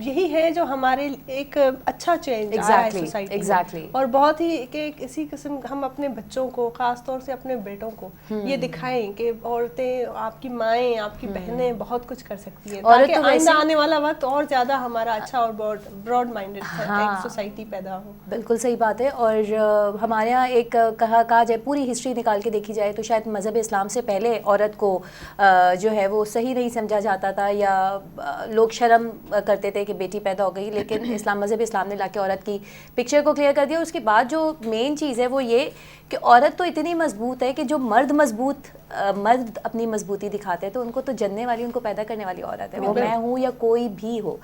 یہی ہے جو ہمارے ایک اچھا چینج آ رہا ہے سوسائٹی میں. اور بہت ہی کہ اسی قسم ہم اپنے بچوں کو خاص طور سے اپنے بیٹوں کو یہ دکھائیں کہ عورتیں, آپ کی مائیں, آپ کی بہنیں بہت کچھ کر سکتی ہیں, تاکہ آئندہ آنے والا وقت اور زیادہ ہمارا اچھا اور براڈ مائنڈڈ ایک سوسائٹی پیدا ہو. بالکل صحیح بات ہے. اور ہمارے یہاں ایک کہا جائے پوری ہسٹری نکال کے دیکھی جائے تو شاید مذہب اسلام سے پہلے عورت کو جو ہے وہ صحیح نہیں سمجھا جاتا تھا, یا لوگ شرم کرتے تھے کہ بیٹی پیدا ہو گئی, لیکن مذہب اسلام نے لا کے عورت کی پکچر کو کلیئر کر دیا. اس کے بعد جو مین چیز ہے وہ یہ کہ عورت تو اتنی مضبوط ہے کہ جو مرد اپنی مضبوطی دکھاتے ہیں تو ان کو تو جننے والی, ان کو پیدا کرنے والی عورت ہے, وہ میں ہوں یا کوئی بھی ہو.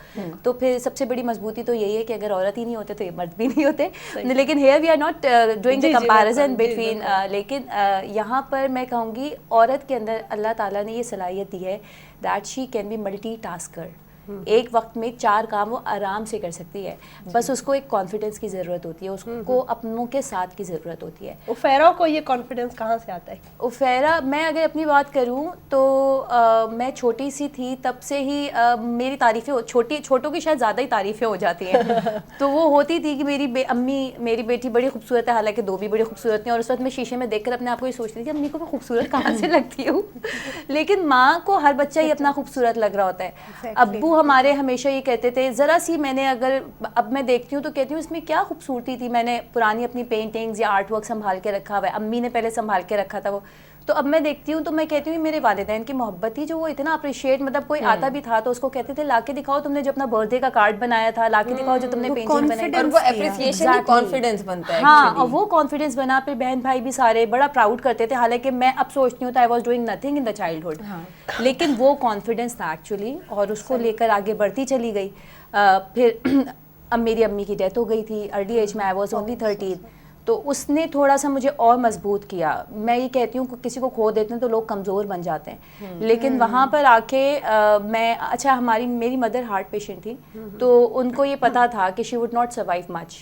تو پھر سب سے بڑی مضبوطی تو یہی ہے کہ اگر عورت ہی نہیں ہوتے تو یہ مرد بھی نہیں ہوتے. لیکن here we are not doing the comparison between, لیکن یہاں پر میں کہوں گی عورت کے اندر اللہ تعالیٰ نے یہ صلاحیت دی ہے that she can be multitasker. ایک وقت میں 4 کام وہ آرام سے کر سکتی ہے, بس اس کو ایک کانفیڈنس کی ضرورت ہوتی ہے, اس کو اپنوں کے ساتھ کی ضرورت ہوتی ہے. عفیرہ کو یہ کانفیڈنس کہاں سے آتا ہے؟ عفیرہ, میں اگر اپنی بات کروں تو میں چھوٹی سی تھی تب سے ہی میری تعریفیں چھوٹوں کی شاید زیادہ ہی تعریفیں ہو جاتی ہیں. تو وہ ہوتی تھی کہ میری بیٹی بڑی خوبصورت ہے, حالانکہ 2 بھی بڑی خوبصورت ہیں, اور اس وقت میں شیشے میں دیکھ کر اپنے آپ کو یہ سوچتی تھی کہ امی کو میں خوبصورت کہاں سے لگتی ہوں. لیکن ماں کو ہر بچہ ہی اپنا خوبصورت لگ رہا ہوتا ہے. ابو ہمارے ہمیشہ یہ کہتے تھے, ذرا سی میں نے اگر اب میں دیکھتی ہوں تو کہتی ہوں اس میں کیا خوبصورتی تھی, میں نے پرانی اپنی پینٹنگز یا آرٹ ورک سنبھال کے رکھا ہوا ہے, امی نے پہلے سنبھال کے رکھا تھا وہ. تو اب میں دیکھتی ہوں تو میں کہتی ہوں میرے والدین کی محبت تھی جو وہ اتنا اپریشیٹ, مطلب کوئی آتا بھی تھا تو اس کو کہتے تھے لا کے دکھاؤ تم نے جو اپنا برتھ ڈے کا کارڈ بنایا تھا, لا کے دکھاؤ جو تم نے پینٹنگ بنائی, اور وہ اپریسیشن ہی کانفیڈنس بنتا ہے. ہاں, اور وہ کانفیڈنس بنا. پھر بہن بھائی بھی سارے بڑا پراؤڈ کرتے تھے, حالانکہ میں اب سوچتی ہوں I was doing nothing in the childhood, لیکن وہ کانفیڈنس تھا ایکچولی, اور اس کو لے کر آگے بڑھتی چلی گئی. پھر اب میری امی کی ڈیتھ ہو گئی تھی ارلی ایج میں, آئی واز اونلی 13, تو اس نے تھوڑا سا مجھے اور مضبوط کیا. میں یہ کہتی ہوں کہ کسی کو کھو دیتے ہیں تو لوگ کمزور بن جاتے ہیں, لیکن وہاں پر آ کے میں اچھا میری مدر ہارٹ پیشنٹ تھی, تو ان کو یہ پتا تھا کہ شی وڈ ناٹ سروائیو مچ.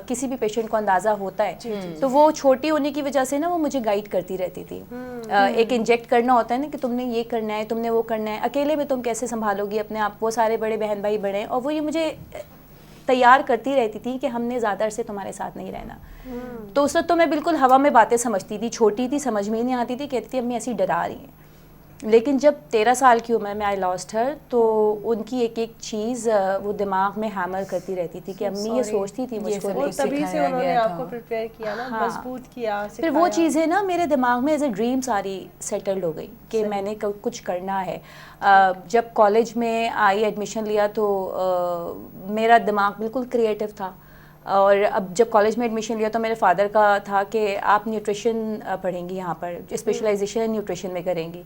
کسی بھی پیشنٹ کو اندازہ ہوتا ہے, تو وہ چھوٹی ہونے کی وجہ سے نا وہ مجھے گائیڈ کرتی رہتی تھی. ایک انجیکٹ کرنا ہوتا ہے نا کہ تم نے یہ کرنا ہے, تم نے وہ کرنا ہے, اکیلے میں تم کیسے سنبھالو گی اپنے آپ, وہ سارے بڑے بہن بھائی بڑے, اور وہ یہ مجھے تیار کرتی رہتی تھی کہ ہم نے زیادہ عرصے تمہارے ساتھ نہیں رہنا. تو اس وقت تو میں بالکل ہوا میں باتیں سمجھتی تھی, چھوٹی تھی, سمجھ میں نہیں آتی تھی, کہتی تھی امی ایسی ڈرا رہی ہیں. لیکن جب 13 سال کی عمر میں آئی لاسٹ ہر, تو ان کی ایک چیز وہ دماغ میں ہیمر کرتی رہتی تھی کہ امی یہ سوچتی تھی مجھ کو, تبھی سے انہوں نے آپ کو پریپیئر کیا نا, مضبوط کیا. پھر وہ چیزیں نا میرے دماغ میں ایز اے ڈریم ساری سیٹلڈ ہو گئی کہ میں نے کچھ کرنا ہے. جب کالج میں آئی ایڈمیشن لیا تو میرا دماغ بالکل کریٹو تھا, اور اب جب کالج میں ایڈمیشن لیا تو میرے فادر کا تھا کہ آپ نیوٹریشن پڑھیں گی, یہاں پر اسپیشلائزیشن نیوٹریشن میں کریں گی.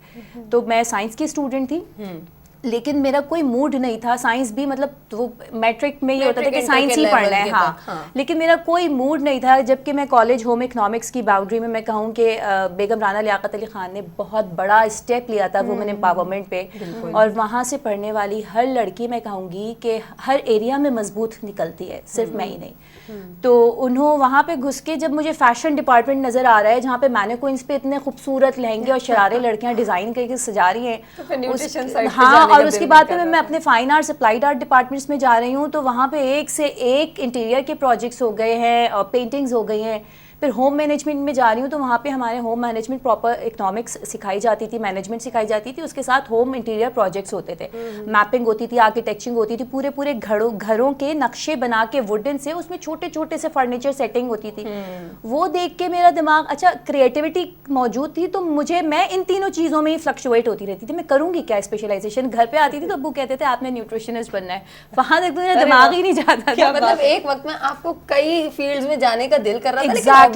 تو میں سائنس کی اسٹوڈنٹ تھی, لیکن میرا کوئی موڈ نہیں تھا. سائنس بھی مطلب وہ میٹرک میں یہ ہوتا تھا کہ سائنس ہی پڑھنا ہے, ہاں, لیکن میرا کوئی موڈ نہیں تھا. جبکہ میں کالج ہوم اکنامکس کی باؤنڈری میں کہوں کہ بیگم رانا لیاقت علی خان نے بہت بڑا اسٹیپ لیا تھا وومن امپاورمنٹ پہ, اور وہاں سے پڑھنے والی ہر لڑکی میں کہوں گی کہ ہر ایریا میں مضبوط نکلتی ہے, صرف میں ہی نہیں. تو انہوں وہاں پہ گھس کے جب مجھے فیشن ڈپارٹمنٹ نظر آ رہا ہے جہاں پہ مینیکوئنس پہ اتنے خوبصورت لہنگے اور شرارے لڑکیاں ڈیزائن کر کے سجا رہی ہیں, ہاں, اور اس کے بعد پہ میں اپنے fine arts applied art departments میں جا رہی ہوں, تو وہاں پہ ایک سے ایک انٹیریئر کے پروجیکٹس ہو گئے ہیں, پینٹنگز ہو گئی ہیں. پھر ہوم مینجمنٹ میں جا رہی ہوں تو وہاں پہ ہمارے ہوم مینجمنٹ پراپر اکنامکس سکھائی جاتی تھی, مینجمنٹ سکھائی جاتی تھی, اس کے ساتھ ہوم انٹیریئر پروجیکٹس ہوتے تھے, میپنگ ہوتی تھی, آرکیٹیکچرنگ ہوتی تھی, پورے گھروں کے نقشے بنا کے ووڈن سے اس میں چھوٹے سے فرنیچر سیٹنگ ہوتی تھی. وہ دیکھ کے میرا دماغ, اچھا کریٹیوٹی موجود تھی, تو میں ان تینوں چیزوں میں ہی فلکچویٹ ہوتی رہتی تھی. میں کروں گی کیا اسپیشلائزیشن, گھر پہ آتی تھی تو ابو کہتے تھے آپ نے نیوٹریشنسٹ بننا ہے, وہاں تک تو میرا دماغ ہی نہیں جاتا تھا. مطلب ایک وقت میں آپ کو کئی فیلڈز میں جانے کا دل کر رہا تھا,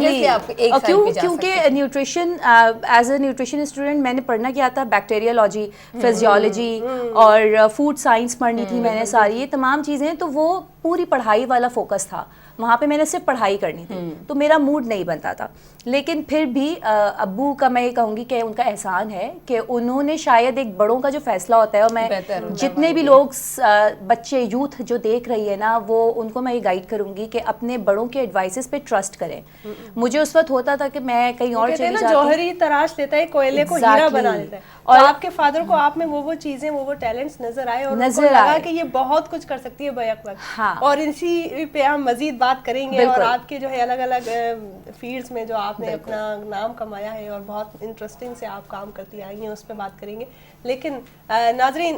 کیونکہ nutrition as a nutrition student میں نے پڑھنا کیا تھا, بیکٹیریالوجی, فزیولوجی اور فوڈ سائنس پڑھنی تھی میں نے ساری, یہ تمام چیزیں, تو وہ پوری پڑھائی والا فوکس تھا. وہاں پہ میں نے صرف پڑھائی کرنی تھی, تو میرا موڈ نہیں بنتا تھا. لیکن پھر بھی ابو کا میں یہ کہوں گی کہ ان کا احسان ہے کہ انہوں نے شاید ایک بڑوں کا جو فیصلہ ہوتا ہے, اور میں جتنے بھی لوگ بچے یوتھ جو دیکھ رہی ہے نا, وہ ان کو میں یہ گائیڈ کروں گی کہ اپنے بڑوں کے ایڈوائسز پہ ٹرسٹ کریں. مجھے اس وقت ہوتا تھا کہ میں کہیں اور چلی جاتی, جوہری تراش لیتا ہے, کوئلے کو ہیرا بنا لیتا ہے. اور آپ کے فادر کو آپ میں وہ چیزیں, وہ ٹیلنٹس نظر آئے, اور ان کو لگا کہ یہ بہت کچھ کر سکتی ہے بیک وقت. اور اسی پہ ہم مزید بات کریں گے, اور آپ کے جو ہے الگ الگ فیلڈز میں جو آپ نے اپنا نام کمایا ہے اور بہت انٹرسٹنگ سے آپ کام کرتی آئی ہیں, اس پہ بات کریں گے. لیکن ناظرین,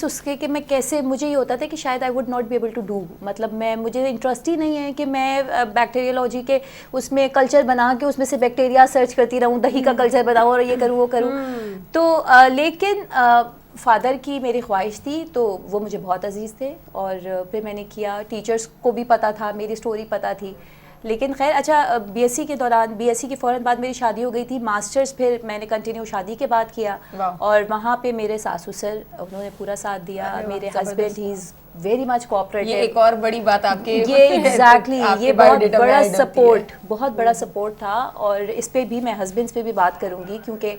اس کے کہ میں کیسے, مجھے یہ ہوتا تھا کہ شاید I would not be able to do, مطلب مجھے انٹرسٹ ہی نہیں ہے کہ میں بیکٹیریولوجی کے اس میں کلچر بنا کے اس میں سے بیکٹیریا سرچ کرتی رہوں, دہی کا کلچر بناؤں اور یہ کروں وہ کروں. تو لیکن فادر کی میری خواہش تھی تو وہ مجھے بہت عزیز تھے, اور پھر میں نے کیا. ٹیچرس کو بھی پتہ تھا, میری سٹوری پتہ تھی. لیکن خیر اچھا, بی ایس سی کے دوران, بی ایس سی کے فوراً بعد میری شادی ہو گئی تھی. ماسٹرز پھر میں نے کنٹینیو شادی کے بعد کیا, اور وہاں پہ میرے ساسو سر انہوں نے پورا ساتھ دیا. میرے husband he is very much cooperative. یہ ایک اور بڑی بات آپ کے, یہ ایگزیکٹلی یہ بہت بڑا سپورٹ, بہت بڑا سپورٹ تھا. اور اس پہ بھی میں ہسبینڈس پہ بھی بات کروں گی, کیونکہ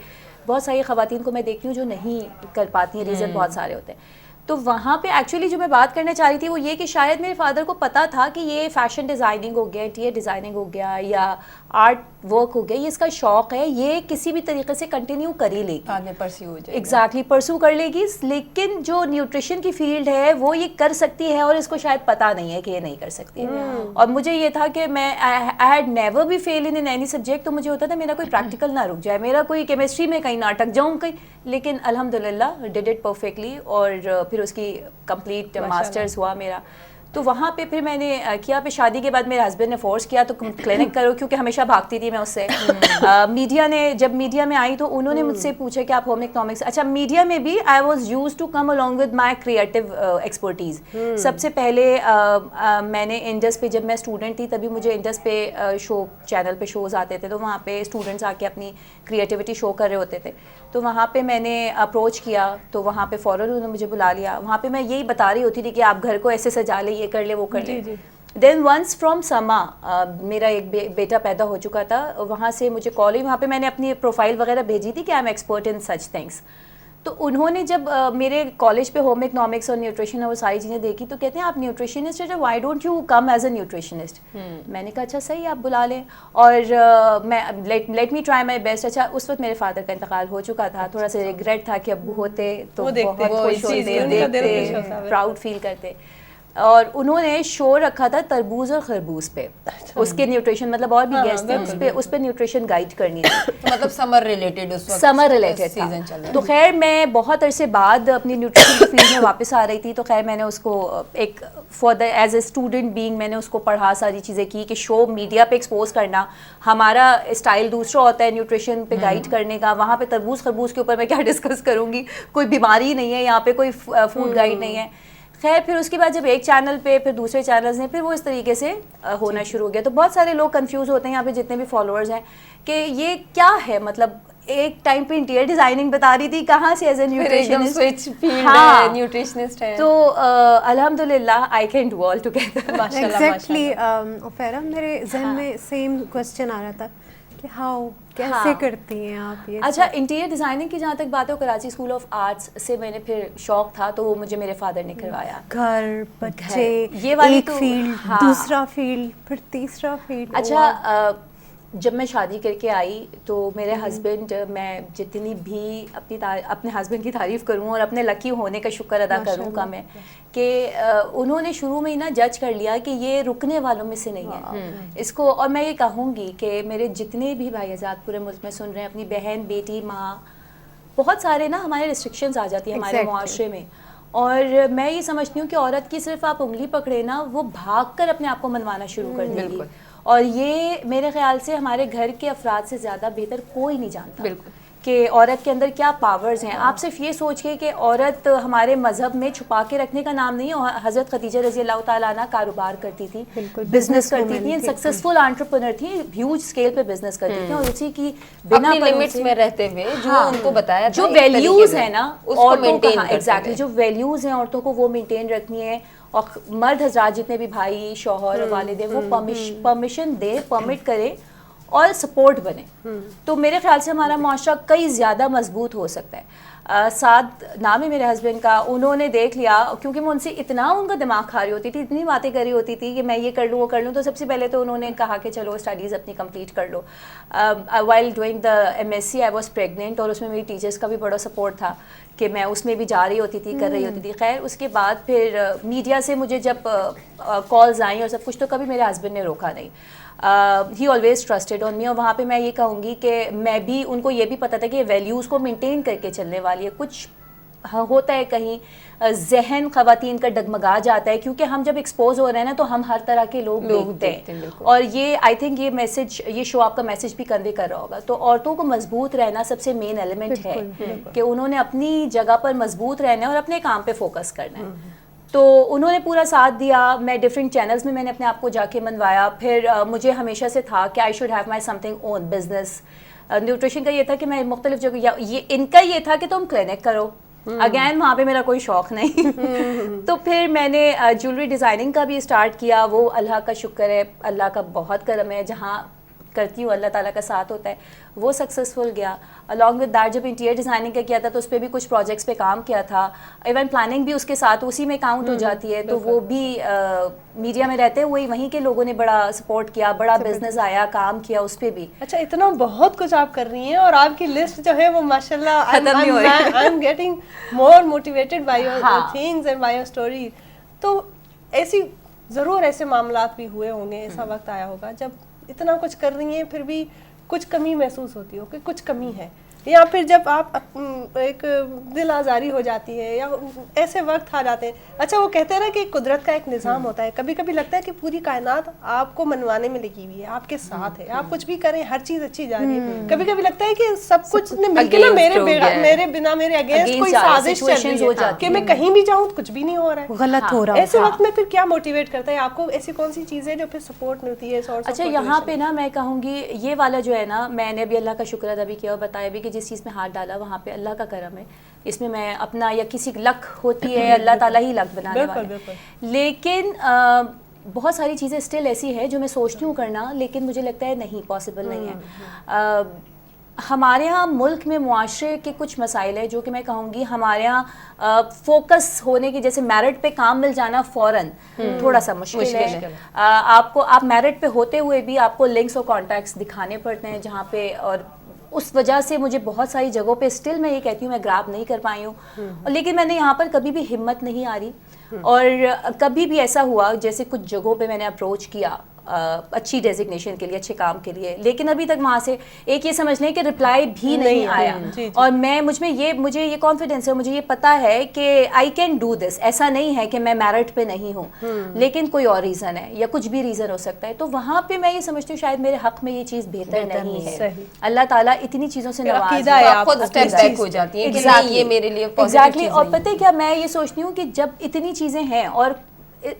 بہت ساری خواتین کو میں دیکھتی ہوں جو نہیں کر پاتی ہیں, ریزن بہت سارے ہوتے ہیں. تو وہاں پہ ایکچولی جو میں بات کرنا چاہ رہی تھی وہ یہ کہ شاید میرے فادر کو پتہ تھا کہ یہ فیشن ڈیزائننگ ہو گیا, انٹیریئر ڈیزائننگ ہو گیا, یا آرٹ ورک ہو گیا, یہ اس کا شوق ہے, یہ کسی بھی طریقے سے کنٹینیو کر ہی لے گی, بعد میں پرسیو ہو جائے گا. ایگزیکٹلی پرسو کر لے گی. لیکن جو نیوٹریشن کی فیلڈ ہے وہ یہ کر سکتی ہے, اور اس کو شاید پتہ نہیں ہے کہ یہ نہیں کر سکتی ہے. اور مجھے یہ تھا کہ میں I had never be fail in any subject. تو مجھے ہوتا تھا میرا کوئی پریکٹیکل نہ رک جائے, میرا کوئی کیمسٹری میں کہیں نہ اٹک جاؤں کہیں. لیکن الحمدللہ ڈیڈ اٹ پرفیکٹلی, اور پھر اس کی کمپلیٹ ماسٹرز ہوا میرا. تو وہاں پہ پھر میں نے کیا. پھر شادی کے بعد میرے ہسبینڈ نے فورس کیا تو کلینک کرو, کیونکہ ہمیشہ بھاگتی تھی میں اس سے. میڈیا نے, جب میڈیا میں آئی تو انہوں نے مجھ سے پوچھا کہ آپ ہوم اکنامکس. اچھا, میڈیا میں بھی I was use to come along with my creative expertise. سب سے پہلے میں نے انڈس پہ, جب میں اسٹوڈنٹ تھی تبھی مجھے انڈس پہ شو, چینل پہ شوز آتے تھے, تو وہاں پہ اسٹوڈنٹس آ کے اپنی کریٹیوٹی شو کر رہے ہوتے تھے. تو وہاں پہ میں نے اپروچ کیا, تو وہاں پہ فوراً انہوں نے مجھے بلا لیا. وہاں پہ میں یہی بتا رہی ہوتی تھی کہ آپ گھر کو ایسے سجا لیں, یہ کر لے وہ کر لے. دین ونس فرام سما, میرا ایک بیٹا پیدا ہو چکا تھا, وہاں سے مجھے کال ہوئی. وہاں پہ میں نے اپنی پروفائل وغیرہ بھیجی تھی کہ I am expert in such things. تو انہوں نے جب میرے کالج پہ ہوم اکنامکس اور نیوٹریشن اور وہ ساری چیزیں دیکھی تو کہتے ہیں آپ نیوٹریشنسٹ ہیں, why don't you come as a nutritionist. میں نے کہا اچھا صحیح, آپ بلا لیں, اور میں let me try my best. اچھا, اس وقت میرے فادر کا انتقال ہو چکا تھا, تھوڑا سا ریگریٹ تھا کہ ابو ہوتے تو بہت خوش ہوتے, دیکھتے, پراؤڈ فیل کرتے. اور انہوں نے شو رکھا تھا تربوز اور خربوز پہ, اس کے نیوٹریشن, مطلب اور بھی گیسٹ تھے, اس پہ نیوٹریشن گائیڈ کرنی تھی. مطلب سمر ریلیٹڈ, اس وقت سمر ریلیٹڈ سیزن چل رہا. تو خیر میں بہت عرصے بعد اپنی نیوٹریشن کی فیلڈ میں واپس آ رہی تھی, تو خیر میں نے اس کو ایک for the as a student being میں نے اس کو پڑھا, ساری چیزیں کی کہ شو میڈیا پہ ایکسپوز کرنا, ہمارا اسٹائل دوسرا ہوتا ہے نیوٹریشن پہ گائیڈ کرنے کا. وہاں پہ تربوز خربوز کے اوپر میں کیا ڈسکس کروں گی, کوئی بیماری نہیں ہے یہاں پہ, کوئی فوڈ گائیڈ نہیں ہے. خیر پھر اس کے بعد جب ایک چینل پہ پھر دوسرے چینلز نے, پھر وہ اس طریقے سے ہونا شروع ہو گیا. تو بہت سارے لوگ کنفیوز ہوتے ہیں یہاں پہ جتنے بھی فالوورز ہیں کہ یہ کیا ہے, مطلب ایک ٹائم پہ انٹیریئر ڈیزائننگ بتا رہی تھی, کہاں سے ایز اے نیوٹریشنسٹ ہے. تو الحمدللہ I can do all together. Exactly اوفیرا, میرے ذہن میں سیم کوشچن آ رہا تھا کہ ہاؤ, کیسے کرتی ہیں آپ یہ. اچھا, انٹیریئر ڈیزائننگ کی جہاں تک بات ہے, کراچی اسکول آف آرٹس سے میں نے پھر شوق تھا تو وہ مجھے میرے فادر نے کروایا. گھر, بچے, یہ والی ایک فیلڈ, دوسرا فیلڈ, پھر تیسرا فیلڈ. اچھا, جب میں شادی کر کے آئی تو میرے ہسبینڈ, میں جتنی بھی اپنے ہسبینڈ کی تعریف کروں اور اپنے لکی ہونے کا شکر ادا کروں کم ہے کہ انہوں نے شروع میں ہی نا جج کر لیا کہ یہ رکنے والوں میں سے نہیں ہے اس کو. اور میں یہ کہوں گی کہ میرے جتنے بھی بھائی حضرات پورے ملک میں سن رہے ہیں, اپنی بہن, بیٹی, ماں, بہت سارے نا ہمارے ریسٹرکشنز آ جاتی ہیں ہمارے معاشرے میں. اور میں یہ سمجھتی ہوں کہ عورت کی صرف آپ انگلی پکڑے نا, وہ بھاگ کر اپنے آپ کو منوانا شروع کر دے گی. اور یہ میرے خیال سے ہمارے گھر کے افراد سے زیادہ بہتر کوئی نہیں جانتا کہ عورت کے اندر کیا پاورز ہیں. آپ صرف یہ سوچ کے کہ عورت ہمارے مذہب میں چھپا کے رکھنے کا نام نہیں ہے. حضرت خدیجہ رضی اللہ تعالیٰ عنہ کاروبار کرتی تھی, بزنس کرتی تھی, سکسیزفل انٹرپرینور تھی, ہیوج اسکیل پہ بزنس کرتی تھی, اور اسی کی بنا لمٹس میں رہتے ہوئے جو ان کو بتایا جو ویلیوز ہیں نا عورتوں کو, ایگزیکٹلی جو ویلیوز ہیں عورتوں کو وہ مینٹین رکھنی ہے. اور مرد حضرات جتنے بھی بھائی, شوہر, والد ہیں, وہ پرمیشن دے, پرمٹ کرے اور سپورٹ بنے. تو میرے خیال سے ہمارا معاشرہ کئی زیادہ مضبوط ہو سکتا ہے. سعد نام ہے میرے ہسبینڈ کا, انہوں نے دیکھ لیا, کیونکہ میں ان سے اتنا ان کا دماغ کھا رہی ہوتی تھی, اتنی باتیں کر رہی ہوتی تھی کہ میں یہ کر لوں وہ کر لوں. تو سب سے پہلے تو انہوں نے کہا کہ چلو اسٹڈیز اپنی کمپلیٹ کر لو. While doing the MSc I was pregnant, اور اس میں میری ٹیچرس کا بھی بڑا سپورٹ تھا کہ میں اس میں بھی جا رہی ہوتی تھی, کر رہی ہوتی تھی. خیر اس کے بعد پھر میڈیا سے مجھے جب کالز آئیں اور سب کچھ, تو کبھی میرے ہسبینڈ نے روکا نہیں. ہی آلویز ٹرسٹڈ آن می. اور وہاں پہ میں یہ کہوں گی کہ میں بھی, ان کو یہ بھی پتہ تھا کہ یہ ویلیوز کو مینٹین کر کے چلنے والی ہے. کچھ ہوتا ہے کہیں ذہن خواتین کا ڈگمگا جاتا ہے, کیونکہ ہم جب ایکسپوز ہو رہے ہیں نا تو ہم ہر طرح کے لوگ دیکھتے ہیں. اور یہ آئی تھنک یہ میسج, یہ شو آپ کا میسج بھی کنوے کر رہا ہوگا. تو عورتوں کو مضبوط رہنا سب سے مین ایلیمنٹ ہے کہ انہوں نے اپنی جگہ پر مضبوط رہنا ہے اور اپنے کام پہ فوکس کرنا ہے. تو انہوں نے پورا ساتھ دیا. میں ڈفرینٹ چینلز میں نے اپنے آپ کو جا کے منوایا. پھر مجھے ہمیشہ سے تھا کہ I should have my some thing own business. Nutrition کا یہ تھا کہ میں مختلف جگہ, یہ ان کا یہ تھا کہ تم کلینک کرو. اگین وہاں پہ میرا کوئی شوق نہیں. تو پھر میں نے جیولری ڈیزائننگ کا بھی اسٹارٹ کیا. وہ اللہ کا شکر ہے, اللہ کا بہت کرم ہے, جہاں کرتی ہوں اللہ تعالیٰ کا ساتھ ہوتا ہے, وہ سکسیزفل گیا. along with that جب انٹیریئر ڈیزائننگ کا کیا تھا تو اس پہ بھی کچھ پروجیکٹس پہ کام کیا تھا. ایون پلاننگ بھی اس کے ساتھ اسی میں کاؤنٹ ہو جاتی ہے. تو وہ بھی میڈیا میں رہتے ہوئے وہیں کے لوگوں نے بڑا سپورٹ کیا, بڑا بزنس آیا, کام کیا اس پہ بھی. اچھا, اتنا بہت کچھ آپ کر رہی ہیں اور آپ کی لسٹ جو ہے وہ ماشاءاللہ I am getting more motivated by your things and by your story. تو ایسی ضرور ایسے معاملات بھی ہوئے ہوں گے, ایسا وقت آیا ہوگا جب اتنا کچھ کر رہی ہیں پھر بھی کچھ کمی محسوس ہوتی ہو کہ کچھ کمی ہے, یا پھر جب آپ ایک دل آزاری ہو جاتی ہے یا ایسے وقت آ جاتے ہیں. اچھا, وہ کہتے ہیں نا کہ قدرت کا ایک نظام ہوتا ہے, کبھی کبھی لگتا ہے کہ پوری کائنات آپ کو منوانے میں لگی ہوئی ہے, آپ کے ساتھ ہے, آپ کچھ بھی کریں ہر چیز اچھی جا رہی ہے. کبھی کبھی لگتا ہے کہ سب کچھ نے مل کے نا میرے بنا میرے اگینسٹ کوئی سازش چل رہی ہے کہ میں کہیں بھی جاؤں کچھ بھی نہیں ہو رہا ہے, غلط ہو رہا ہے. ایسے وقت میں پھر کیا موٹیویٹ کرتا ہے آپ کو؟ ایسی کون سی چیزیں جو پھر سپورٹ ملتی ہے؟ اچھا, یہاں پہ نا میں کہوں گی یہ والا جو ہے نا, میں نے بھی اللہ کا شکر ادا بھی کیا اور بتایا بھی کہ جس چیز میں ہاتھ ڈالا وہاں پہ اللہ کا کرم ہے. اس میں اپنا یا کسی لک ہوتی ہے, اللہ تعالیٰ ہی لک بنانے والا ہے. لیکن بہت ساری چیزیں اسٹل ایسی ہے جو میں سوچتی ہوں کرنا, لیکن مجھے لگتا ہے نہیں, پاسبل نہیں ہے. ہمارے ہاں ملک میں معاشرے کے کچھ مسائل ہیں جو کہ میں کہوں گی ہمارے ہاں فوکس ہونے کی, جیسے میرٹ پہ کام مل جانا فوراً تھوڑا سا مشکل ہے. آپ میرٹ پہ ہوتے ہوئے بھی آپ کو لنکس اور کانٹیکٹس دکھانے پڑتے ہیں جہاں پہ, اور اس وجہ سے مجھے بہت ساری جگہوں پہ اسٹل میں یہ کہتی ہوں میں گراب نہیں کر پائی ہوں. لیکن میں نے یہاں پر کبھی بھی ہمت نہیں آ رہی, اور کبھی بھی ایسا ہوا جیسے کچھ جگہوں پہ میں نے اپروچ کیا اچھی ڈیزگنیشن کے لیے, اچھے کام کے لیے, لیکن ابھی تک وہاں سے ایک یہ سمجھ لیں کہ رپلائی بھی نہیں آیا. اور مجھے یہ کانفیڈنس ہے, مجھے یہ پتا ہے کہ آئی کین ڈو دس. ایسا نہیں ہے کہ میں میرٹ پہ نہیں ہوں, لیکن کوئی اور ریزن ہے یا کچھ بھی ریزن ہو سکتا ہے. تو وہاں پہ میں یہ سمجھتی ہوں شاید میرے حق میں یہ چیز بہتر نہیں ہے. اللہ تعالیٰ اتنی چیزوں سے نوازا ہے, آپ خود اسٹیپ بیک ہو جاتی ہیں کہ یہ میرے لیے ایگزیکٹلی. اور پتہ ہے کیا, میں یہ سوچتی ہوں کہ جب اتنی چیزیں ہیں, اور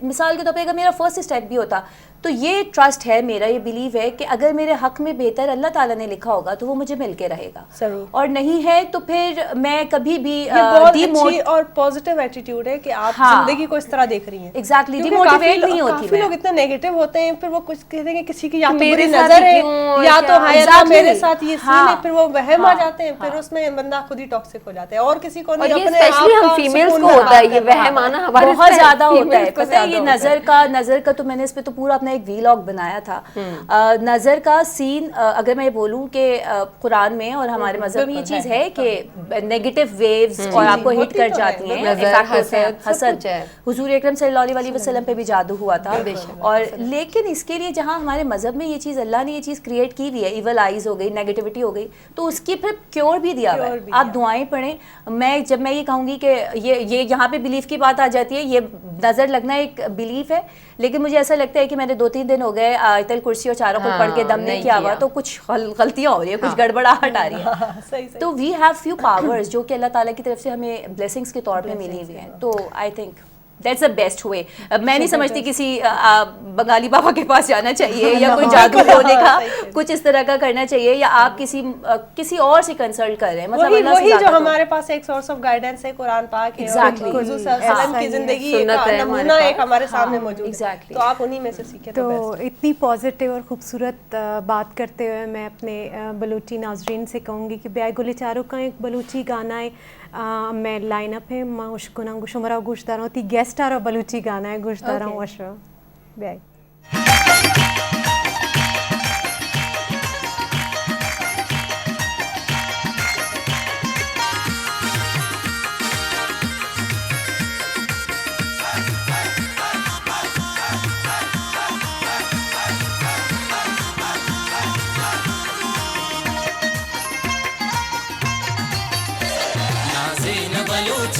مثال کے طور پہ اگر میرا فرسٹ اسٹیپ بھی ہوتا تو یہ ٹرسٹ ہے میرا, یہ بلیو ہے کہ اگر میرے حق میں بہتر اللہ تعالیٰ نے لکھا ہوگا تو وہ مجھے مل کے رہے گا, اور نہیں ہے تو پھر میں کبھی بھی بہت اچھی اور پازیٹیو ایٹیٹیوڈ ہے کہ آپ زندگی کو اس طرح دیکھ رہی ہیں. ایگزیکٹلی, ڈی موٹیویٹ نہیں ہوتی. کافی لوگ اتنے نیگیٹو ہوتے ہیں, پھر وہ کچھ کہتے ہیں کہ کسی کی یا تو میری نظر ہے یا تو ہے میرے ساتھ یہ سین ہے, پھر وہ وہم آ جاتے ہیں, پھر اس میں بندہ خود ہی ٹاکسک ہو جاتا ہے اور کسی کو نہیں. اپنے اسپیشلی ہم فیمیلز کو ہوتا ہے یہ وہم آنا, ہمارے بہت زیادہ ہوتا ہے. پتہ ہے یہ نظر کا تو میں نے اس پہ تو پورا اپنا ایک ویلاگ بنایا تھا. نظر کا سین, اگر میں یہ بولوں کہ قرآن میں اور ہمارے مذہب میں یہ چیز ہے کہ نیگیٹو ویوز اور آپ کو ہٹ کر جاتی ہیں, حسد. حضور اکرم صلی اللہ علیہ وسلم پہ بھی جادو ہوا تھا. اور لیکن اس کے لیے جہاں ہمارے مذہب میں یہ چیز, اللہ نے یہ چیز کریٹ کی ہوئی ہے, ایول آئیز ہو گئی, نیگیٹیوٹی ہو گئی, تو اس کی پھر کیور بھی دیا ہوا ہے. آپ دعائیں پڑھیں. جب میں یہ کہوں گی کہ یہ یہاں پہ بلیف کی بات آ جاتی ہے, یہ نظر لگنا ایک بلیف ہے, لیکن مجھے ایسا لگتا ہے کہ میں نے 2-3 دن ہو گئے آیت الکرسی اور چاروں کو پڑھ کے دم نہیں کیا ہوا, تو کچھ غلطیاں ہو رہی ہیں, کچھ گڑبڑاہٹ آ رہی ہے. تو وی ہیو فیو پاورز جو کہ اللہ تعالیٰ کی طرف سے ہمیں بلیسنگس کے طور پہ ملی ہوئی ہیں. تو I think that's the best way. میں نہیں سمجھتی کسی بنگالی بابا کے پاس جانا چاہیے یا کوئی جادو ٹونے کا کچھ اس طرح کا کرنا چاہیے, یا آپ کسی اور سے کنسلٹ کر رہے ہیں. مطلب وہی جو ہمارے پاس ایک سورس آف گائیڈنس ہے قرآن پاک ہے, حضور صلی اللہ علیہ وسلم کی زندگی کا نمونہ ایک ہمارے سامنے موجود ہے, تو آپ انہی میں سے سیکھیں. تو اتنی پازیٹیو اور خوبصورت بات کرتے ہوئے میں اپنے بلوچی ناظرین سے کہوں گی کہ بیائی گلی چاروں کا ایک بلوچی گانا ہے, میں لائن اپ ہے ما اشکنا شمرا گوشداروں تی گیسٹ آرہ بلوچی گانا ہے گوشداروں وشو بیائی. Baloch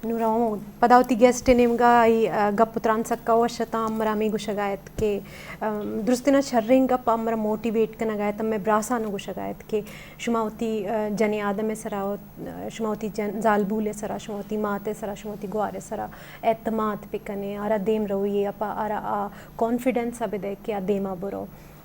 Nurao padauti guest nemga ai gaputran sakka washata amrami gushagayat ke drustina sharringa pamra motivate kana gayat me brasa no gushagayat ke shumauti jani adam sara shumauti zalbule sara shumauti mate sara shumauti gware sara e'timat pikane ara dem roye apa ara confidence abe de ke adema boro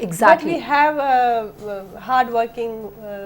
Exactly. But we have hard working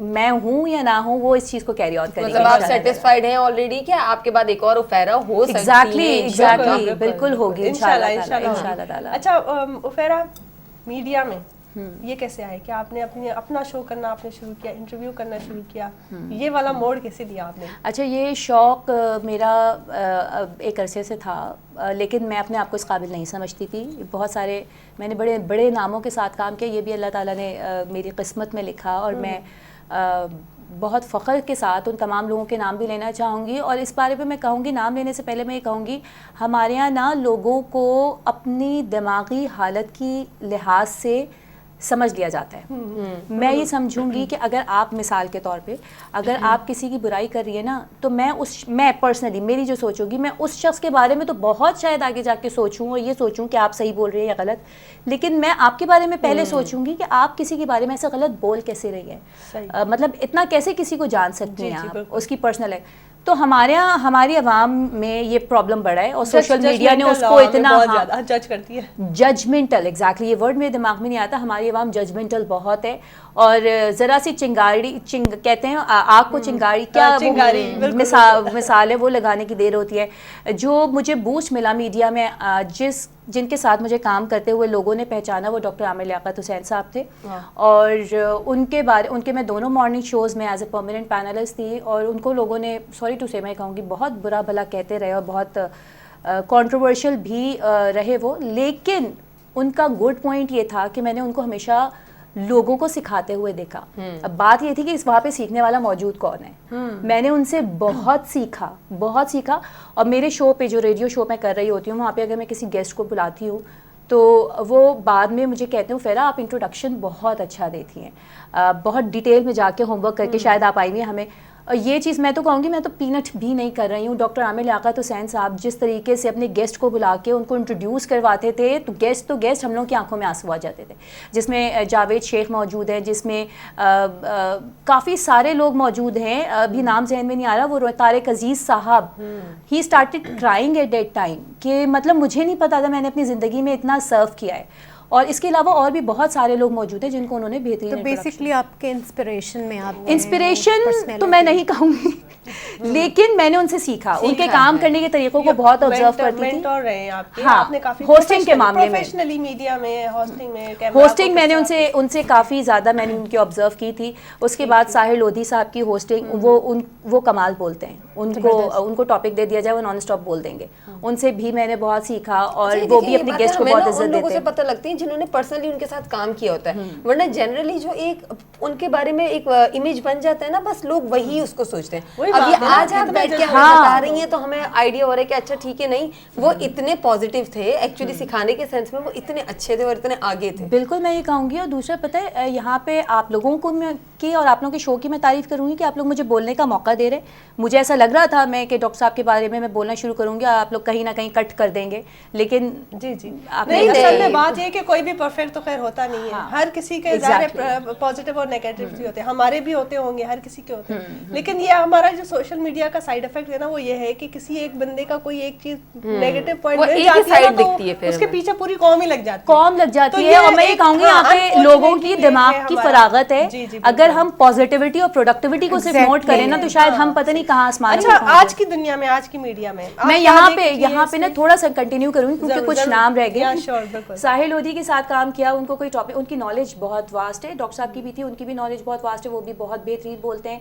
میں ہوں یا نہ ہوں وہ اس چیز کو carry out کریں گے. مطلب آپ سیٹسفائیڈ ہیں آلریڈی کہ آپ کے بعد ایک اور افیرا ہو سکتی ہے؟ ایگزیکٹلی بالکل ہوگی انشاءاللہ تعالی. اچھا افیرا، میڈیا میں یہ کیسے آئے کہ آپ نے اپنا شو کرنا آپ نے شروع کیا، انٹرویو کرنا شروع کیا، یہ والا موڑ کیسے لیا آپ نے؟ اچھا یہ شوق میرا ایک عرصے سے تھا، لیکن میں اپنے آپ کو اس قابل نہیں سمجھتی تھی. بہت سارے میں نے بڑے بڑے ناموں کے ساتھ کام کیا، یہ بھی اللہ تعالیٰ نے میری قسمت میں لکھا، اور میں بہت فخر کے ساتھ ان تمام لوگوں کے نام بھی لینا چاہوں گی. اور اس بارے پہ میں کہوں گی، نام لینے سے پہلے میں یہ کہوں گی، ہمارے یہاں نا لوگوں کو اپنی دماغی حالت کی لحاظ سے سمجھ لیا جاتا ہے. میں یہ سمجھوں گی کہ اگر آپ مثال کے طور پہ اگر آپ کسی کی برائی کر رہی ہے نا، تو میں پرسنلی میری جو سوچ ہوگی، میں اس شخص کے بارے میں تو بہت شاید آگے جا کے سوچوں اور یہ سوچوں کہ آپ صحیح بول رہے ہیں یا غلط، لیکن میں آپ کے بارے میں پہلے سوچوں گی کہ آپ کسی کے بارے میں ایسا غلط بول کیسے رہی ہے، مطلب اتنا کیسے کسی کو جان سکتی ہیں آپ، اس کی پرسنل ہے. تو ہماری عوام میں یہ پرابلم بڑا ہے، اور سوشل میڈیا نے اس کو اتنا جج کرتی ہے. ججمنٹل، ایگزیکٹلی یہ ورڈ میرے دماغ میں نہیں آتا. ہماری عوام ججمنٹل بہت ہے، اور ذرا سی کہتے ہیں آگ کو چنگاری، کیا مثال ہے وہ لگانے کی دیر ہوتی ہے. جو مجھے بوسٹ ملا میڈیا میں، جن کے ساتھ مجھے کام کرتے ہوئے لوگوں نے پہچانا، وہ ڈاکٹر عامر لیاقت حسین صاحب تھے. اور ان کے میں دونوں مارننگ شوز میں ایز اے پرماننٹ پینلسٹ تھی، اور ان کو لوگوں نے سوری ٹو سے میں کہوں گی بہت برا بھلا کہتے رہے، اور بہت کنٹروورشل بھی رہے وہ. لیکن ان کا گڈ پوائنٹ یہ تھا کہ میں نے ان کو ہمیشہ لوگوں کو سکھاتے ہوئے دیکھا. اب بات یہ تھی کہ وہاں پہ سیکھنے والا موجود کون ہے. میں نے ان سے بہت سیکھا. اور میرے شو پہ، جو ریڈیو شو میں کر رہی ہوتی ہوں، وہاں پہ اگر میں کسی گیسٹ کو بلاتی ہوں تو وہ بعد میں مجھے کہتے ہیں فیرا آپ انٹروڈکشن بہت اچھا دیتی ہیں، بہت ڈیٹیل میں جا کے ہوم ورک کر کے شاید آپ آئی ہوئی ہیں ہمیں. اور یہ چیز میں تو کہوں گی، میں تو پینٹ بھی نہیں کر رہی ہوں. ڈاکٹر عامر لیاقت حسین صاحب جس طریقے سے اپنے گیسٹ کو بلا کے ان کو انٹروڈیوس کرواتے تھے، تو گیسٹ ہم لوگوں کی آنکھوں میں آنسو آ جاتے تھے. جس میں جاوید شیخ موجود ہیں، جس میں کافی سارے لوگ موجود ہیں، ابھی نام ذہن میں نہیں آ رہا، وہ طارق عزیز صاحب. He started crying at that time کہ مطلب مجھے نہیں پتا تھا میں نے اپنی زندگی میں اتنا سرو کیا ہے. اور اس کے علاوہ اور بھی بہت سارے لوگ موجود ہیں جن کو انہوں نے بہترین. تو بیسکلی آپ کے انسپریشن میں تو میں نہیں کہوں گی، لیکن میں نے ان سے سیکھا، ان کے کام کرنے کے طریقوں کو بہت آبزرو کرتی تھی. ہاں، ہوسٹنگ کے معاملے میں، ہوسٹنگ میں نے ان سے کافی زیادہ میں نے ان کی آبزرو کی تھی. اس کے بعد ساحر لودھی صاحب کی ہوسٹنگ، وہ کمال بولتے ہیں. ان کو ٹاپک دے دیا جائے وہ نان اسٹاپ بول دیں گے. ان سے بھی میں نے بہت سیکھا، اور وہ بھی اپنے گیسٹ کو بہت عزت دیتے ہیں. پتہ لگتی ہیں جنہوں نے پرسنلی ان کے ساتھ کام کیا ہوتا ہے، ورنہ جنرلی جو ایک ان کے بارے میں ایک امیج بن جاتا ہے نا، بس لوگ وہی اس کو سوچتے ہیں. اب یہ آج آپ بیٹھ کے ہمیں بتا رہی ہیں تو ہمیں آئیڈیا ہو رہا ہے کہ اچھا ٹھیک ہے. نہیں، وہ اتنے پازیٹیو تھے ایکچولی، سکھانے کے سینس میں وہ اتنے اچھے تھے اور اتنے آگے تھے. بالکل میں یہ کہوں گی. اور دوسرا پتہ ہے، یہاں پہ آپ لوگوں کو کی اور آپ لوگوں کے شو کی میں تعریف کروں گی کہ آپ لوگ مجھے بولنے کا موقع دے رہے. مجھے ایسا لگ رہا تھا کہ ڈاکٹر صاحب کے بارے میں بولنا شروع کروں گی، آپ لوگ کہیں نہ کہیں کٹ کر دیں گے. لیکن جی نہیں، اصل میں بات یہ کہ کوئی بھی پرفیکٹ تو خیر ہوتا نہیں ہے. ہر کسی کے پازیٹیو اور نیگیٹو بھی ہوتے ہیں، ہمارے بھی ہوتے ہوں گے، ہر کسی کے ہوتے ہیں. لیکن یہ ہمارا جو سوشل میڈیا کا سائیڈ افیکٹ ہے نا، وہ یہ ہے کہ کسی ایک بندے کا کوئی ایک چیز نیگیٹو پوائنٹ مل جاتی ہے تو اس کے پیچھے پوری قوم ہی لگ جاتی ہے. اور میں یہ کہوں گی یہاں پہ لوگوں کی دماغ کی فراغت ہے. اگر ہم پازیٹیوٹی اور پروڈکٹیوٹی کو صرف نوٹ کریں نا، تو شاید ہم پتہ نہیں کہاں آسمان. اچھا، آج کی دنیا میں، آج کی میڈیا میں میں یہاں پہ نا تھوڑا سا کنٹینیو کروں گی کیونکہ کچھ نام رہ گئے. ساحر لودھی کے ساتھ کام کیا، ان کو کوئی ٹاپک، ان کی نالج بہت واسٹ ہے. ڈاکٹر صاحب کی بھی تھی، ان کی بھی نالج بہت واسٹ ہے، وہ بھی بہت بہترین بولتے ہیں.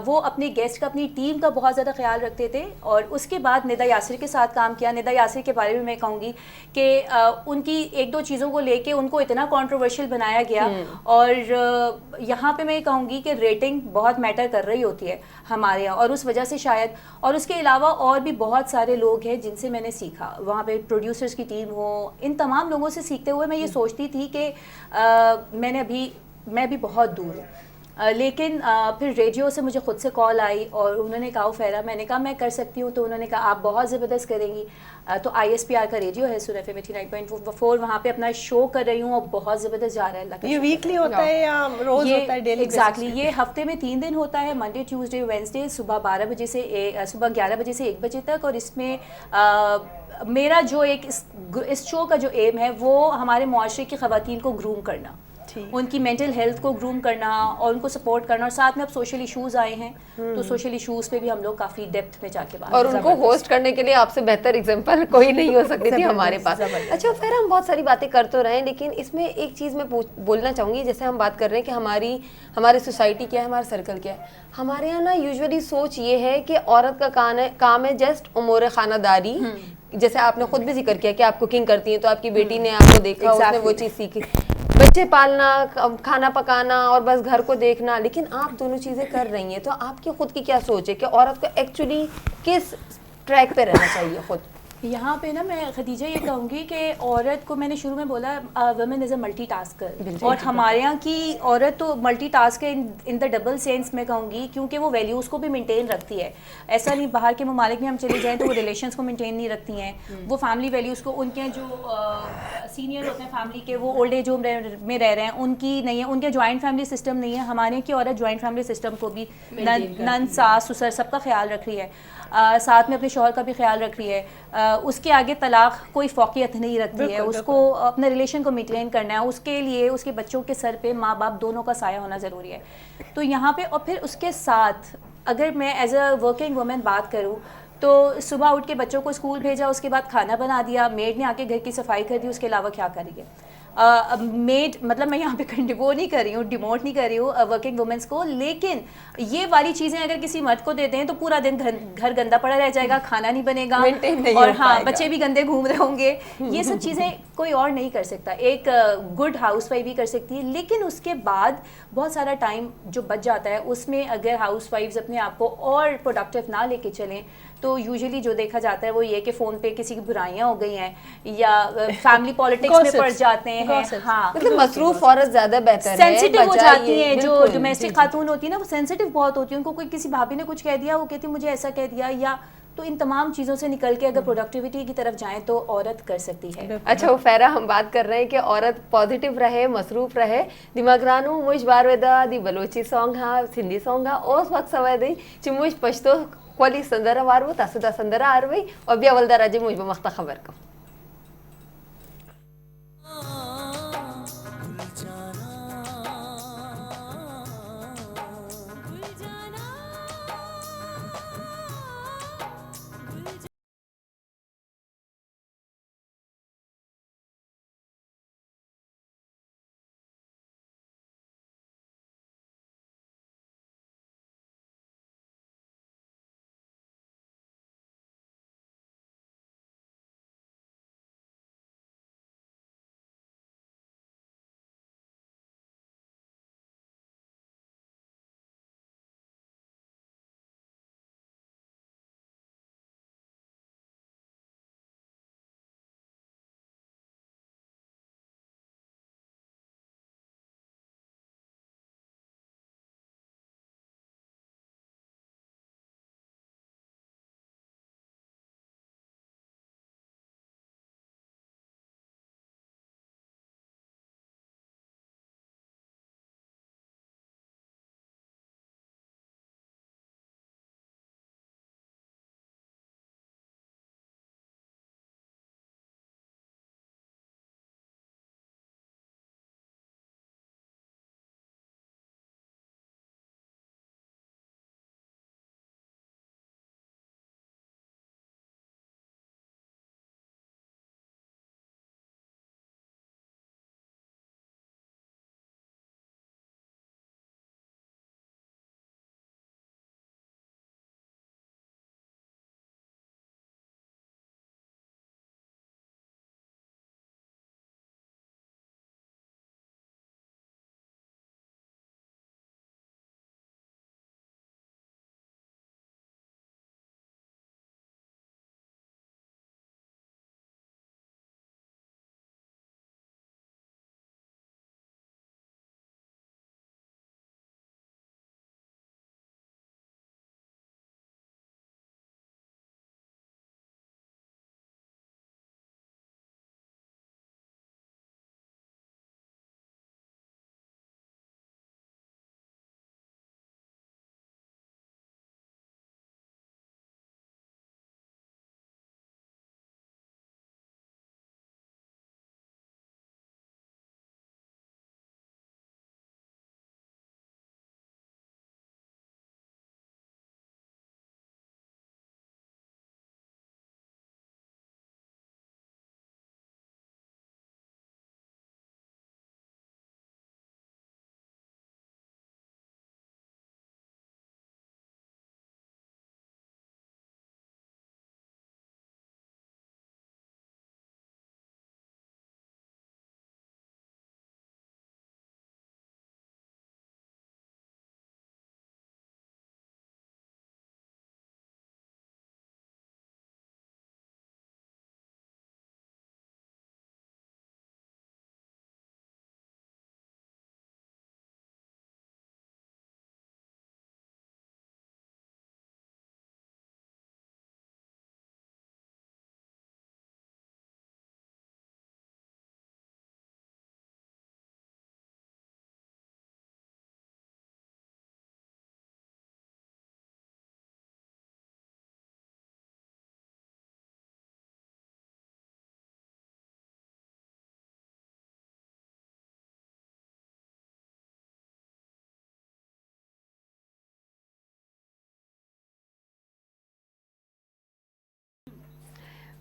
وہ اپنے گیسٹ کا، اپنی ٹیم کا بہت زیادہ خیال رکھتے تھے. اور اس کے بعد ندا یاسر کے ساتھ کام کیا. ندا یاسر کے بارے میں کہوں گی کہ ان کی ایک دو چیزوں کو لے کے ان کو اتنا کنٹروورشل بنایا گیا. اور یہاں پہ میں کہوں گی کہ ریٹنگ بہت میٹر کر رہی ہوتی ہے ہمارے یہاں، اور اس وجہ سے شاید. اور اس کے علاوہ اور بھی بہت سارے لوگ ہیں جن سے میں نے سیکھا. وہاں پہ پروڈیوسرز کی ٹیم ہو، ان تمام لوگوں سے سیکھتے ہوئے میں یہ سوچتی تھی کہ میں بھی بہت دور ہوں. لیکن پھر ریڈیو سے مجھے خود سے کال آئی اور انہوں نے کہا فیرا، میں نے کہا میں کر سکتی ہوں. تو انہوں نے کہا آپ بہت زبردست کریں گی. تو ISPR کا ریڈیو ہے سن FM 89.4، وہاں پہ اپنا شو کر رہی ہوں اور بہت زبردست جا رہا ہے. اللہ کا یہ ویکلی ہوتا ہے یا روز ہوتا ہے؟ ڈیلی ایگزیکٹلی یہ ہفتے میں 3 دن ہوتا ہے، منڈے ٹیوزڈے وینسڈے، صبح 11 بجے سے صبح 11 بجے سے 1 بجے تک. اور اس میں میرا جو ایک اس شو کا جو ایم ہے وہ ہمارے معاشرے کی خواتین کو گروم کرنا. ان کی مینٹل ہیلتھ کو گروم کرنا اور ان کو سپورٹ کرنا, اور ساتھ میں اب سوشل ایشوز آئے ہیں تو سوشل ایشوز پہ بھی ہم لوگ کافی ڈیپتھ میں جا کے بات, اور ان کو ہوسٹ کرنے کے لیے آپ سے بہتر ایگزامپل کوئی نہیں ہو سکتی تھی ہمارے پاس. اچھا پھر ہم بہت ساری باتیں کر تو رہے ہیں, لیکن اس میں ایک چیز میں بولنا چاہوں گی, جیسے ہم بات کر رہے ہیں کہ ہماری سوسائٹی کیا ہے, ہمارا سرکل کیا ہے. ہمارے یہاں نا یوزولی سوچ یہ ہے کہ عورت کا کام ہے جسٹ امور خانہ داری. جیسے آپ نے خود بھی ذکر کیا کہ آپ کوکنگ کرتی ہیں, تو آپ کی بیٹی نے آپ کو دیکھا, اس نے وہ چیز سیکھی, بچے پالنا, کھانا پکانا اور بس گھر کو دیکھنا. لیکن آپ دونوں چیزیں کر رہی ہیں, تو آپ کی خود کی کیا سوچ ہے کہ عورت کو ایکچولی کس ٹریک پہ رہنا چاہیے خود؟ یہاں پہ نا میں خدیجہ یہ کہوں گی کہ عورت کو, میں نے شروع میں بولا ویمن از اے ملٹی ٹاسکر, اور ہمارے یہاں کی عورت تو multitasker in the double sense میں کہوں گی, کیونکہ وہ ویلیوز کو بھی مینٹین رکھتی ہے. ایسا نہیں باہر کے ممالک میں ہم چلے جائیں تو وہ ریلیشنس کو مینٹین نہیں رکھتی ہیں, وہ فیملی ویلیوز کو, ان کے جو سینئر ہوتے ہیں فیملی کے, وہ اولڈ ایج ہوم میں رہ رہے ہیں, ان کی نہیں ہے, ان کے جوائنٹ فیملی سسٹم نہیں ہے. ہمارے کی عورت جوائنٹ فیملی سسٹم کو بھی نند ساس سسر سب کا خیال رکھ رہی ہے, ساتھ میں اپنے شوہر کا بھی خیال رکھ رہی ہے. اس کے آگے طلاق کوئی فوقیت نہیں رکھتی ہے, اس کو اپنے ریلیشن کو مینٹین کرنا ہے, اس کے لیے اس کے بچوں کے سر پہ ماں باپ دونوں کا سایہ ہونا ضروری ہے. تو یہاں پہ, اور پھر اس کے ساتھ اگر میں ایز اے ورکنگ وومن بات کروں تو صبح اٹھ کے بچوں کو اسکول بھیجا, اس کے بعد کھانا بنا دیا, میڈ نے آ کے گھر کی صفائی کر دی, اس کے علاوہ کیا کریے. میڈ مطلب میں یہاں پہ وہ نہیں کر رہی ہوں, ڈیموٹ نہیں کر رہی ہوں ورکنگ وومنس کو, لیکن یہ والی چیزیں اگر کسی مرد کو دیتے ہیں تو پورا دن گھر گندا پڑا رہ جائے گا, کھانا نہیں بنے گا, اور ہاں بچے بھی گندے گھوم رہے ہوں گے. یہ سب چیزیں کوئی اور نہیں کر سکتا, ایک گڈ ہاؤس وائف ہی کر سکتی ہے. لیکن اس کے بعد بہت سارا ٹائم جو بچ جاتا ہے, اس میں اگر ہاؤس وائفز اپنے آپ کو اور پروڈکٹیو نہ لے کے چلیں تو یوزلی جو دیکھا جاتا ہے وہ یہ کہ فون پہ کسی کی برائیاں ہو گئی ہیں, یا فیملی پالیٹکس میں پڑ جاتے ہیں. ہاں, مطلب مصروف عورت زیادہ بہتر ہے, سینسیٹیو ہو جاتی ہیں. جو ڈومیسٹک خاتون ہوتی ہیں نا, وہ سینسیٹیو بہت ہوتی ہیں, ان کو کوئی کسی بھابھی نے کچھ کہہ دیا, وہ کہتی مجھے ایسا کہہ دیا, یا تو ان تمام چیزوں سے نکل کے اگر پروڈکٹیوٹی کی طرف جائیں تو عورت کر سکتی ہے. اچھا وہ فیرا, ہم بات کر رہے ہیں کہ عورت پازیٹیو رہے, مصروف رہے. دماغرانو مش بار ودا دی بلوچی سانگ ہاں, سندھی سانگ ہاں, اس وقت سوائے دی چموش پشتو کولی سندرا وارو تاسدا سندرا آروی, اور بیا ولدا راجی مجھ بمختا خبر کو.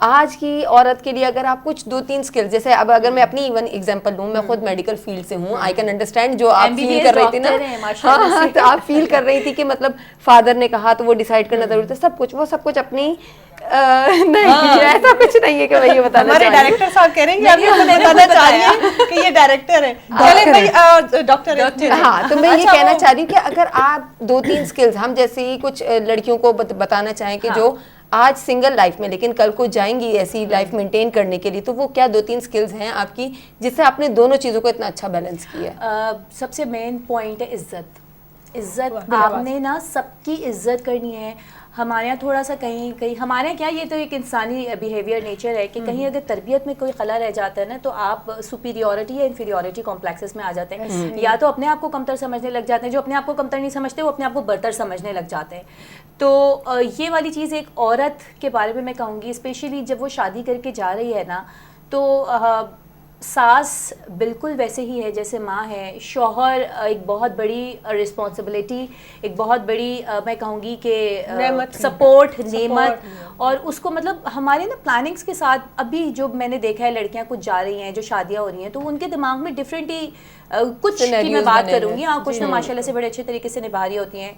آج کی عورت کے لیے اگر آپ کچھ 2-3 اسکلز, جیسے اب اگر میں اپنی ایون ایگزامپل لوں, میں خود میڈیکل فیلڈ سے ہوں, آئی کین انڈرسٹینڈ جو آپ فیل کر رہی تھی نا, ہاں تو آپ فیل کر رہی تھی کہ مطلب فادر نے کہا تو وہ ڈیسائیڈ کرنا ضروری تھا, سب کچھ اپنی نہیں, ایسا کچھ نہیں ہے کہ میں یہ بتانا ہمارے ڈائریکٹر صاحب کہہ رہے ہیں کہ آپ یہ بتانا چاہ رہی ہیں کہ یہ ڈائریکٹر ہے, چلے بھائی ڈاکٹر. ہاں تو میں یہ کہنا چاہ رہی ہوں کہ اگر آپ 2-3 اسکلز ہم جیسی کچھ لڑکیوں کو بتانا چاہیں کہ جو آج سنگل لائف میں لیکن کل کو جائیں گی ایسی لائف مینٹین کرنے کے لیے, تو وہ کیا 2-3 اسکلز ہیں آپ کی جس سے آپ نے دونوں چیزوں کو اتنا اچھا بیلنس کیا ہے؟ سب سے مین پوائنٹ ہے عزت. آپ نے نا سب کی عزت کرنی ہے. ہمارے یہاں تھوڑا سا کہیں ہمارے یہاں کیا, یہ تو ایک انسانی بیہیویئر نیچر ہے کہ کہیں اگر تربیت میں کوئی خلا رہ جاتا ہے نا تو آپ سپیریورٹی یا انفیریورٹی کمپلیکسز میں آ جاتے ہیں, یا تو اپنے آپ کو کمتر سمجھنے لگ جاتے ہیں, جو اپنے آپ کو کمتر نہیں سمجھتے وہ اپنے آپ کو برتر سمجھنے لگ جاتے ہیں. تو یہ والی چیز ایک عورت کے بارے میں کہوں گی, اسپیشلی جب وہ شادی کر کے جا رہی ہے نا, تو ساس بالکل ویسے ہی ہے جیسے ماں ہے, شوہر ایک بہت بڑی رسپانسبلٹی, ایک بہت بڑی میں کہوں گی کہ سپورٹ, نعمت, اور اس کو مطلب ہمارے نا پلاننگس کے ساتھ ابھی جو میں نے دیکھا ہے لڑکیاں کچھ جا رہی ہیں جو شادیاں ہو رہی ہیں, تو ان کے دماغ میں ڈفرینٹ ہی کچھ کی میں بات کروں گی, ہاں کچھ تو ماشاء اللہ سے بڑے اچھے طریقے سے نبھا رہی ہوتی ہیں.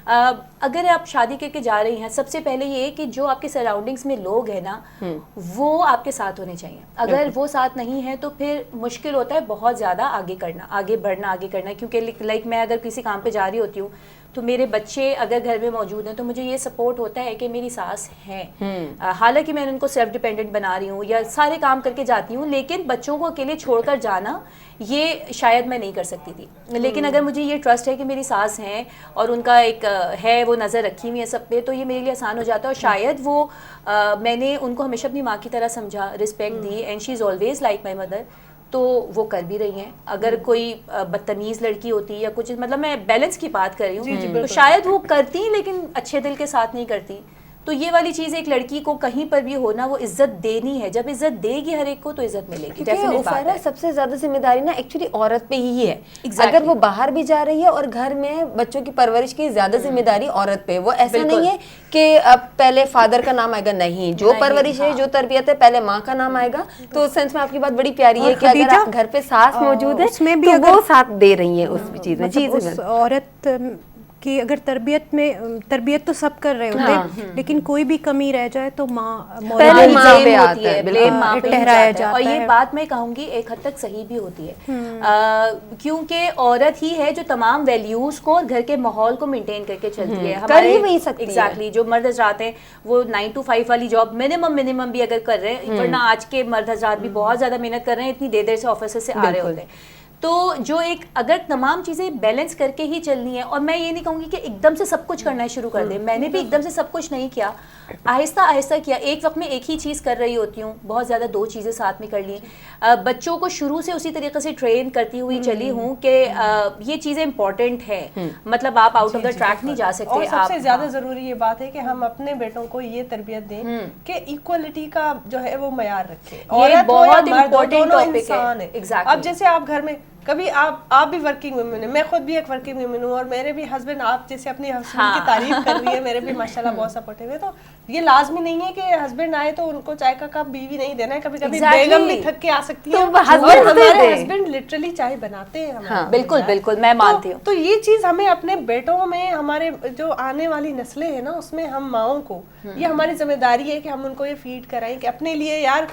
اگر آپ شادی کر کے جا رہی ہیں, سب سے پہلے یہ کہ جو آپ کے سراؤنڈنگس میں لوگ ہیں نا وہ آپ کے ساتھ ہونے چاہیے. اگر وہ ساتھ نہیں ہے تو پھر مشکل ہوتا ہے بہت زیادہ آگے بڑھنا, کیونکہ لائک میں اگر کسی کام پہ جا رہی ہوتی ہوں تو میرے بچے اگر گھر میں موجود ہیں تو مجھے یہ سپورٹ ہوتا ہے کہ میری ساس ہیں, حالانکہ میں ان کو سیلف ڈیپینڈنٹ بنا رہی ہوں یا سارے کام کر کے جاتی ہوں, لیکن بچوں کو اکیلے چھوڑ کر جانا یہ شاید میں نہیں کر سکتی تھی. لیکن اگر مجھے یہ ٹرسٹ ہے کہ میری ساس ہیں اور ان کا ایک ہے وہ نظر رکھی ہوئی ہے سب پہ, تو یہ میرے لیے آسان ہو جاتا ہے. اور شاید وہ میں نے ان کو ہمیشہ اپنی ماں کی طرح سمجھا, respect the, and she is always like my mother, تو وہ کر بھی رہی ہیں. اگر کوئی بدتمیز لڑکی ہوتی یا کچھ, مطلب میں بیلنس کی بات کر رہی ہوں, تو شاید وہ کرتی لیکن اچھے دل کے ساتھ نہیں کرتی. تو یہ والی چیز ایک لڑکی کو کہیں پر بھی ہونا, وہ عزت دینی ہے. جب عزت دے گی ہر ایک کو تو عزت ملے گی. کیونکہ سب سے زیادہ ذمہ داری نا ایکچولی عورت پہ ہی ہے. اگر وہ باہر بھی جا رہی ہے اور گھر میں بچوں کی پرورش کی زیادہ ذمہ داری عورت پہ. وہ ایسا نہیں ہے کہ اب پہلے فادر کا نام آئے گا, نہیں, جو پرورش ہے جو تربیت ہے پہلے ماں کا نام آئے گا. تو اس سینس میں آپ کی بات بڑی پیاری ہے کہ اگر گھر پہ ساس موجود ہے تو وہ ساتھ دے رہی ہیں اس چیز میں. جی عورت کہ اگر تربیت تو سب کر رہے ہوتے ہیں, لیکن کوئی بھی کمی رہ جائے تو ماں ٹھہرایا جاتا ہے. اور یہ بات میں کہوں گی ایک حد تک صحیح بھی ہوتی ہے, کیونکہ عورت ہی ہے جو تمام ویلیوز کو اور گھر کے ماحول کو مینٹین کر کے چلتی ہے. ایگزیکٹلی, جو مرد حضرات ہیں وہ 9 to 5 والی جاب منیمم بھی اگر کر رہے ہیں, ورنہ آج کے مرد حضرات بھی بہت زیادہ محنت کر رہے ہیں, اتنی دیر سے آفس سے آ رہے ہوتے ہیں. تو جو ایک اگر تمام چیزیں بیلنس کر کے ہی چلنی ہے, اور میں یہ نہیں کہوں گی کہ ایک دم سے سب کچھ کرنا شروع کر دیں. میں نے بھی ایک دم سے سب کچھ نہیں کیا, آہستہ آہستہ کیا. ایک وقت میں ایک ہی چیز کر رہی ہوتی ہوں, بہت زیادہ 2 چیزیں ساتھ میں کر لی. بچوں کو شروع سے اسی طریقے سے ٹرین کرتی ہوئی چلی ہوں کہ یہ چیزیں امپورٹنٹ ہے, مطلب آپ آؤٹ آف دا ٹریک نہیں جا سکتے. اور سب سے زیادہ ضروری یہ بات ہے کہ ہم اپنے بیٹوں کو یہ تربیت دیں کہ ایکوالٹی کا جو ہے وہ معیار رکھیں. یہ بہت امپورٹنٹ ٹاپک ہے. اب جیسے آپ گھر میں کبھی آپ بھی ورکنگ ویمن ہیں, میں خود بھی ایک ورکنگ ویمن ہوں, اور میرے بھی ہسبینڈ, آپ جیسے اپنی ہسبینڈ کی تعریف کر رہی ہے, میرے بھی ماشاءاللہ بہت سپورٹیو ہے. تو یہ لازمی نہیں ہے کہ ہسبینڈ آئے تو ان کو چائے کا کپ بیوی نہیں دینا ہے, کبھی کبھی بیگم بھی تھک کے آ سکتی ہے, اور ہمارے ہسبینڈ لٹرلی چائے بناتے ہیں. بالکل میں مانتی ہوں. تو یہ چیز ہمیں اپنے بیٹوں میں, ہمارے جو آنے والی نسلیں ہیں نا, اس میں ہم ماؤں کو یہ ہماری ذمہ داری ہے کہ ہم ان کو یہ فیڈ کرائیں کہ اپنے لیے یار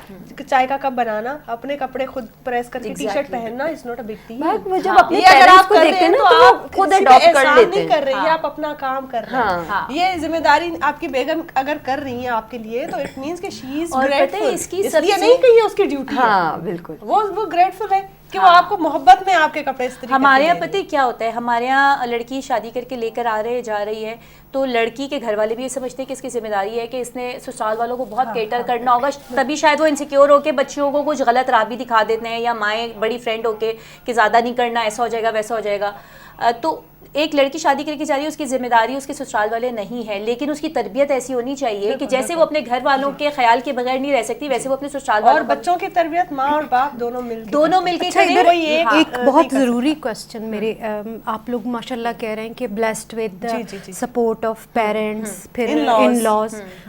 چائے کا کپ بنانا, اپنے کپڑے خود پریس کر کے ٹی شرٹ پہننا is not a big deal. جب اپنے پیرنٹس کو دیکھتے ہیں نا تو آپ خود اڈاپٹ کر لیتے ہیں. نہیں کر رہی ہے, آپ اپنا کام کر رہے ہیں. یہ ذمہ داری آپ کی بیگم اگر کر رہی ہیں آپ کے لیے تو اٹ مینس کہ شی از گریٹفل. اس لیے نہیں کہ یہ اس کی ڈیوٹی ہے. ہاں بالکل, وہ گریٹفل ہے کہ وہ آپ کو محبت میں آپ کے کپڑے استری. ہمارے یہاں پتہ کیا ہوتا ہے, ہمارے یہاں لڑکی شادی کر کے لے کر جا رہی ہے تو لڑکی کے گھر والے بھی یہ سمجھتے ہیں کہ اس کی ذمہ داری ہے کہ اس نے سسرال والوں کو بہت کیٹر کرنا ہوگا, تبھی شاید وہ انسیکیور ہو کے بچوں کو کچھ غلط راہ بھی دکھا دیتے ہیں, یا مائیں بڑی فرینڈ ہو کے کہ زیادہ نہیں کرنا, ایسا ہو جائے گا ویسا ہو جائے گا. تو ایک لڑکی شادی کر کے جا رہی ہے, اس کی ذمہ داری اس کے سسرال والے نہیں ہے, لیکن اس کی تربیت ایسی ہونی چاہیے کہ جیسے وہ اپنے گھر والوں کے خیال کے بغیر نہیں رہ سکتی, ویسے وہ اپنے سسرال والوں. اور بچوں کی تربیت ماں اور باپ دونوں مل کے ایک بہت ضروری کوسچن میرے, آپ لوگ ماشاء اللہ کہہ رہے ہیں کہ blessed with support of parents, پھر ان لاز,